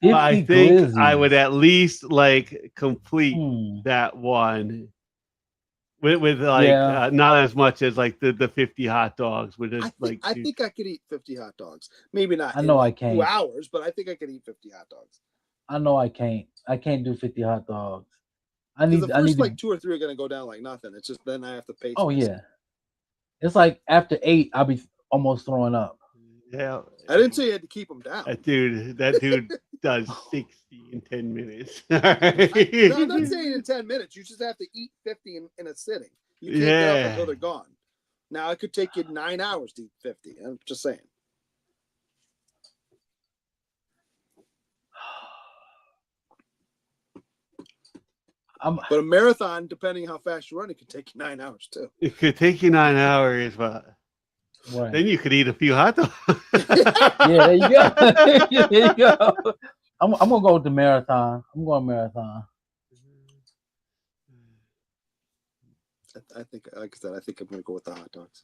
S1: But I think I would at least like complete that one with like not as much as like the 50 hot dogs. With just
S3: I think I could eat 50 hot dogs. Maybe not.
S2: I know I can't.
S3: 2 hours, but I think I could eat 50 hot dogs.
S2: I know I can't. I can't do 50 hot dogs. I
S3: need
S2: the first
S3: like 2 or 3 are gonna go down like nothing. It's just then I have to pace.
S2: Oh myself. Yeah, it's like after 8, I'll be almost throwing up.
S1: Yeah,
S3: I didn't say you had to keep them down.
S1: That dude does 60 in 10 minutes.
S3: No, I'm not saying in 10 minutes. You just have to eat 50 in a sitting. You can't get up until they're gone. Now, it could take you 9 hours to eat 50. I'm just saying. But a marathon, depending how fast you run, it could take you 9 hours too.
S1: It could take you 9 hours, but then you could eat a few hot dogs.
S2: Yeah, there you go. There you go. I'm gonna go with the marathon. I'm going marathon.
S3: I think, like I said, I think I'm gonna go with the hot dogs.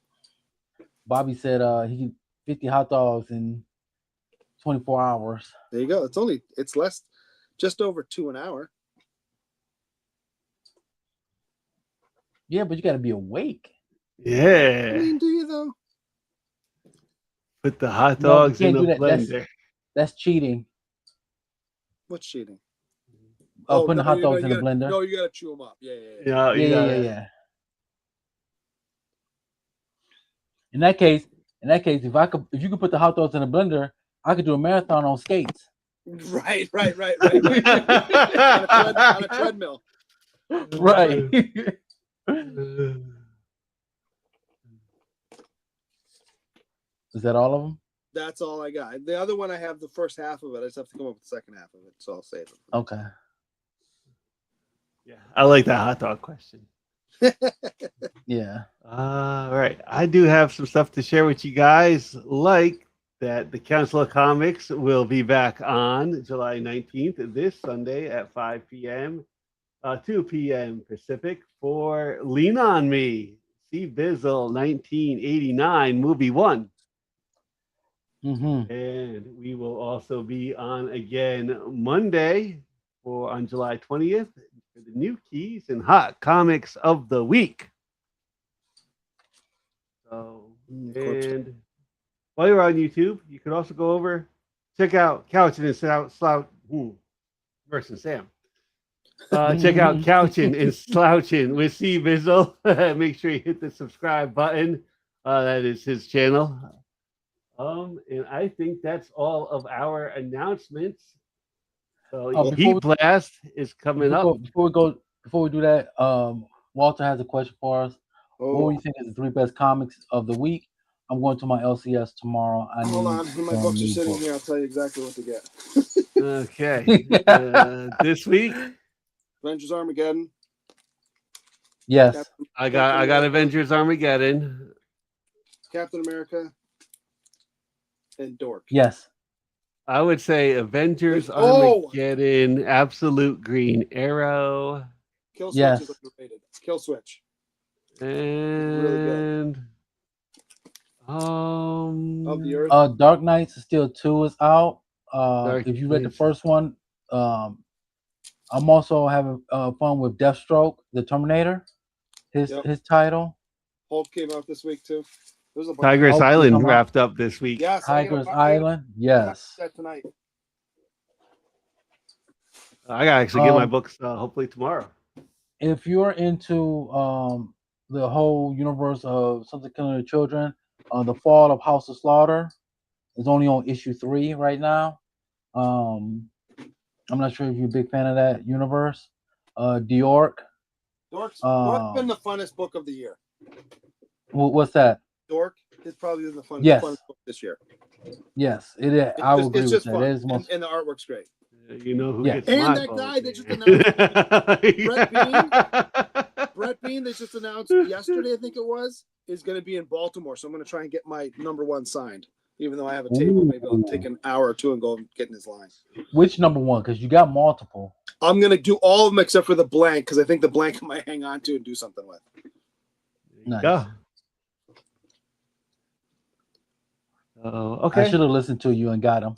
S2: Bobby said he can 50 hot dogs in 24 hours.
S3: There you go. It's less, just over 2 an hour.
S2: Yeah, but you got to be awake.
S1: Yeah.
S3: I mean, do you though?
S1: Put the hot dogs in the blender.
S2: That's cheating.
S3: What's cheating?
S2: Putting the hot dogs in the blender.
S3: No, you gotta chew them up. Yeah.
S2: Yeah. In that case, if you could put the hot dogs in the blender, I could do a marathon on skates.
S3: Right. on a treadmill.
S2: Right. Is that all of them?
S3: That's all I got. The other one, I have the first half of it. I just have to come up with the second half of it, so I'll save it.
S2: Okay.
S1: Yeah, I like that hot dog question.
S2: Yeah.
S1: All right. I do have some stuff to share with you guys, like that the Council of Comics will be back on July 19th, this Sunday at 5 p.m., 2 p.m. Pacific for Lean On Me, C-Bizzle 1989, movie 1.
S2: Mm-hmm.
S1: And we will also be on again Monday on July 20th for the new keys and hot comics of the week. So, and while you're on YouTube, you could also go over, check out Couch and Slouch versus Sam. Check out Couchin' and Slouchin' with C-Bizzle. Make sure you hit the subscribe button. That is his channel. And I think that's all of our announcements. So Heat Blast is coming up.
S2: Before we do that, Walter has a question for us. What do you think is the 3 best comics of the week? I'm going to my LCS tomorrow.
S3: Hold on, my books are sitting here. I'll tell you exactly what to get.
S1: Okay. This week,
S3: Avengers Armageddon.
S2: Yes.
S1: I got Avengers Armageddon.
S3: Captain America. And Dork.
S2: Yes.
S1: I would say Avengers Armageddon, Absolute Green Arrow.
S3: Kill Switch is underrated. Kill Switch.
S1: And
S3: of the Earth.
S2: Dark Knights Steel 2 is out. If you read the first one, I'm also having fun with Deathstroke, the Terminator. His title.
S3: Hulk came out this week too.
S1: Tigress Island wrapped up this week.
S3: Yes,
S2: Tigress Island. Yes.
S3: That tonight.
S1: I gotta actually get my books hopefully tomorrow.
S2: If you're into the whole universe of Something Killing the Children, The Fall of House of Slaughter is only on issue 3 right now. I'm not sure if you're a big fan of that universe. Dork's
S3: been the funnest book of the year.
S2: What's that?
S3: Dork is probably the funnest book this year.
S2: Yes, it is. I would agree with that. It is
S3: and the artwork's great.
S1: You know who gets
S3: and
S1: my
S3: that
S1: vote,
S3: guy they just announced Brett Bean they just announced yesterday, I think it was, is going to be in Baltimore. So I'm going to try and get my #1 signed. Even though I have a table, maybe I'll take an hour or two and go and get in his line.
S2: Which #1? Because you got multiple.
S3: I'm going to do all of them except for the blank, because I think the blank I might hang on to and do something with.
S2: Nice.
S1: Go. Okay.
S2: I should have listened to you and got him.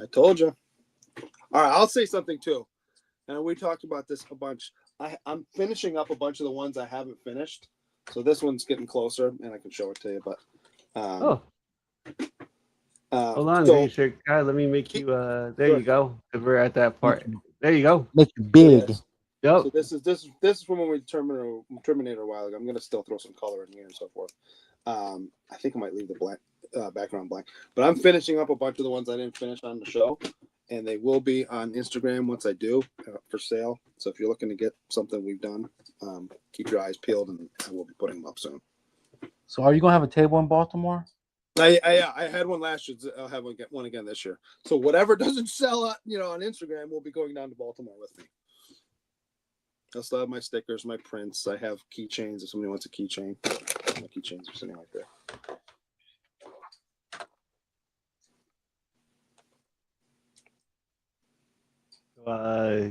S3: I told you. All right, I'll say something too. And we talked about this a bunch. I'm finishing up a bunch of the ones I haven't finished. So this one's getting closer, and I can show it to you. But
S1: hold on, sure. God, let me make you. There you go. We're at that part. There you go.
S2: Make it big.
S1: Yep.
S3: So this is from when we Terminator a while ago. I'm gonna still throw some color in here and so forth. I think I might leave the blank background blank. But I'm finishing up a bunch of the ones I didn't finish on the show. And they will be on Instagram once I do for sale. So if you're looking to get something we've done, keep your eyes peeled, and I will be putting them up soon.
S2: So are you gonna have a table in Baltimore?
S3: I had one last year. I'll have one again this year. So whatever doesn't sell, on Instagram, will be going down to Baltimore with me. I'll still have my stickers, my prints. I have keychains. If somebody wants a keychain, my keychains are sitting right there.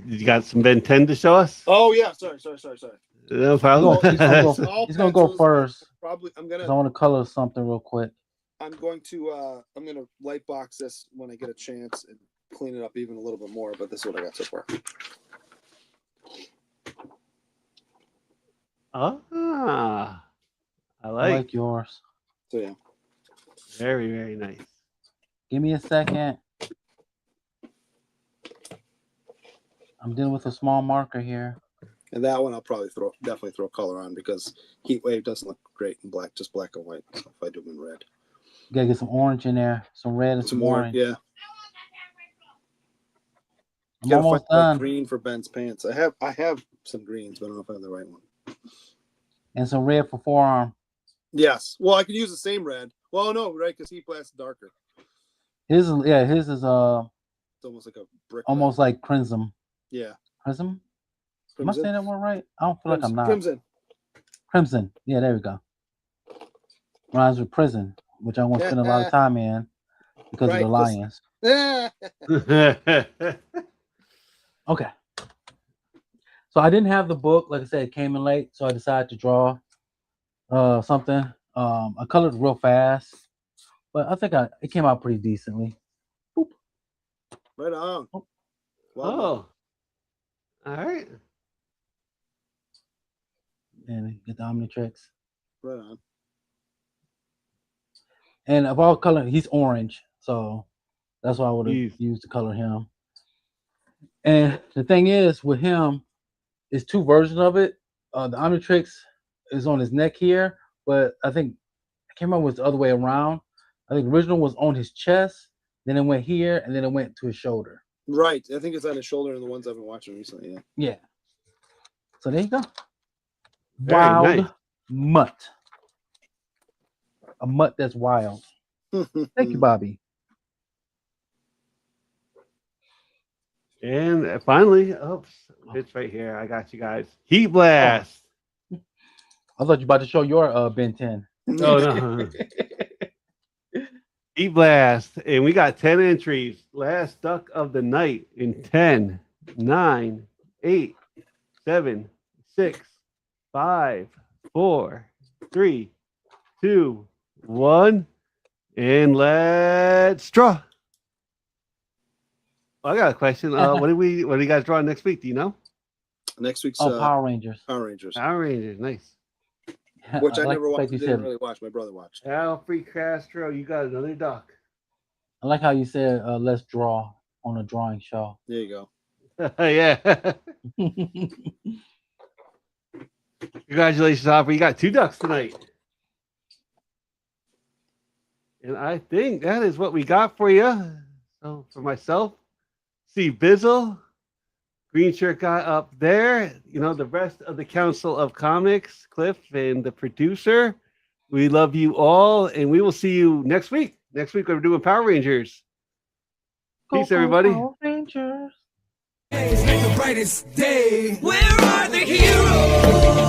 S1: You got some Ben 10 to show us?
S3: Oh yeah, sorry.
S1: No problem.
S2: He's gonna go first.
S3: Probably, I
S2: want to color something real quick.
S3: I'm going to light box this when I get a chance and clean it up even a little bit more. But this is what I got so far.
S1: I
S2: like yours.
S3: So yeah,
S1: very, very nice.
S2: Give me a second. I'm dealing with a small marker here.
S3: And that one I'll probably definitely throw color on, because Heat Wave doesn't look great in black, just black and white. So if I do them in red,
S2: you gotta get some orange in there, some red and some orange.
S3: Yeah.
S2: I'm almost done.
S3: Green for Ben's pants. I have some greens, but I don't know if I have the right one.
S2: And some red for forearm.
S3: Yes. Well, I could use the same red. Well, no, right, because Heat Blast is darker.
S2: His is
S3: it's almost like a brick.
S2: Almost like crimson.
S3: Yeah.
S2: Crimson? Am I saying that one right? I don't feel like I'm not.
S3: Crimson.
S2: Yeah, there we go. Rhymes with prison, which I won't spend a lot of time in because of the Lions. Okay. So I didn't have the book. Like I said, it came in late, so I decided to draw something. I colored real fast, but I think it came out pretty decently. Boop.
S3: Right on.
S1: Oh. Wow. All right.
S2: And get the Omnitrix.
S3: Right on.
S2: And of all color, he's orange, so that's why I would have used to color him. And the thing is, with him, it's two versions of it. The Omnitrix is on his neck here, but I can't remember what's the other way around. I think the original was on his chest, then it went here, and then it went to his shoulder.
S3: Right. I think it's on his shoulder in the ones I've been watching recently. Yeah.
S2: Yeah. So there you go.
S1: Very
S2: Wild
S1: nice.
S2: mutt. A mutt that's wild. Thank you, Bobby.
S1: And finally, it's right here. I got you guys. Heat Blast.
S2: I thought you were about to show your Ben 10.
S1: Oh, no. Heat Blast. And we got 10 entries. Last duck of the night in 10, 9, 8, 7, 6, 5, 4, 3, 2, 1. And let's draw. I got a question. What do you guys draw next week? Do you know?
S3: Next week's
S2: Power Rangers.
S3: Power Rangers.
S1: Power Rangers, nice.
S3: Which I
S2: like
S3: never
S2: the fact
S3: watched.
S2: you
S3: Didn't
S2: said-
S3: really watch. My brother watched.
S1: Alfred Castro, you got another duck.
S2: I like how you said let's draw on a drawing show.
S3: There you go.
S1: Yeah. Congratulations, Alfred. You got 2 ducks tonight. And I think that is what we got for you. So for myself, C-Bizzle, green shirt guy up there, the rest of the Council of Comics, Cliff and the producer. We love you all, and we will see you next week. Next week, we're doing Power Rangers. Peace, everybody.
S2: Power Rangers.
S5: Make the brightest day. Where are the heroes?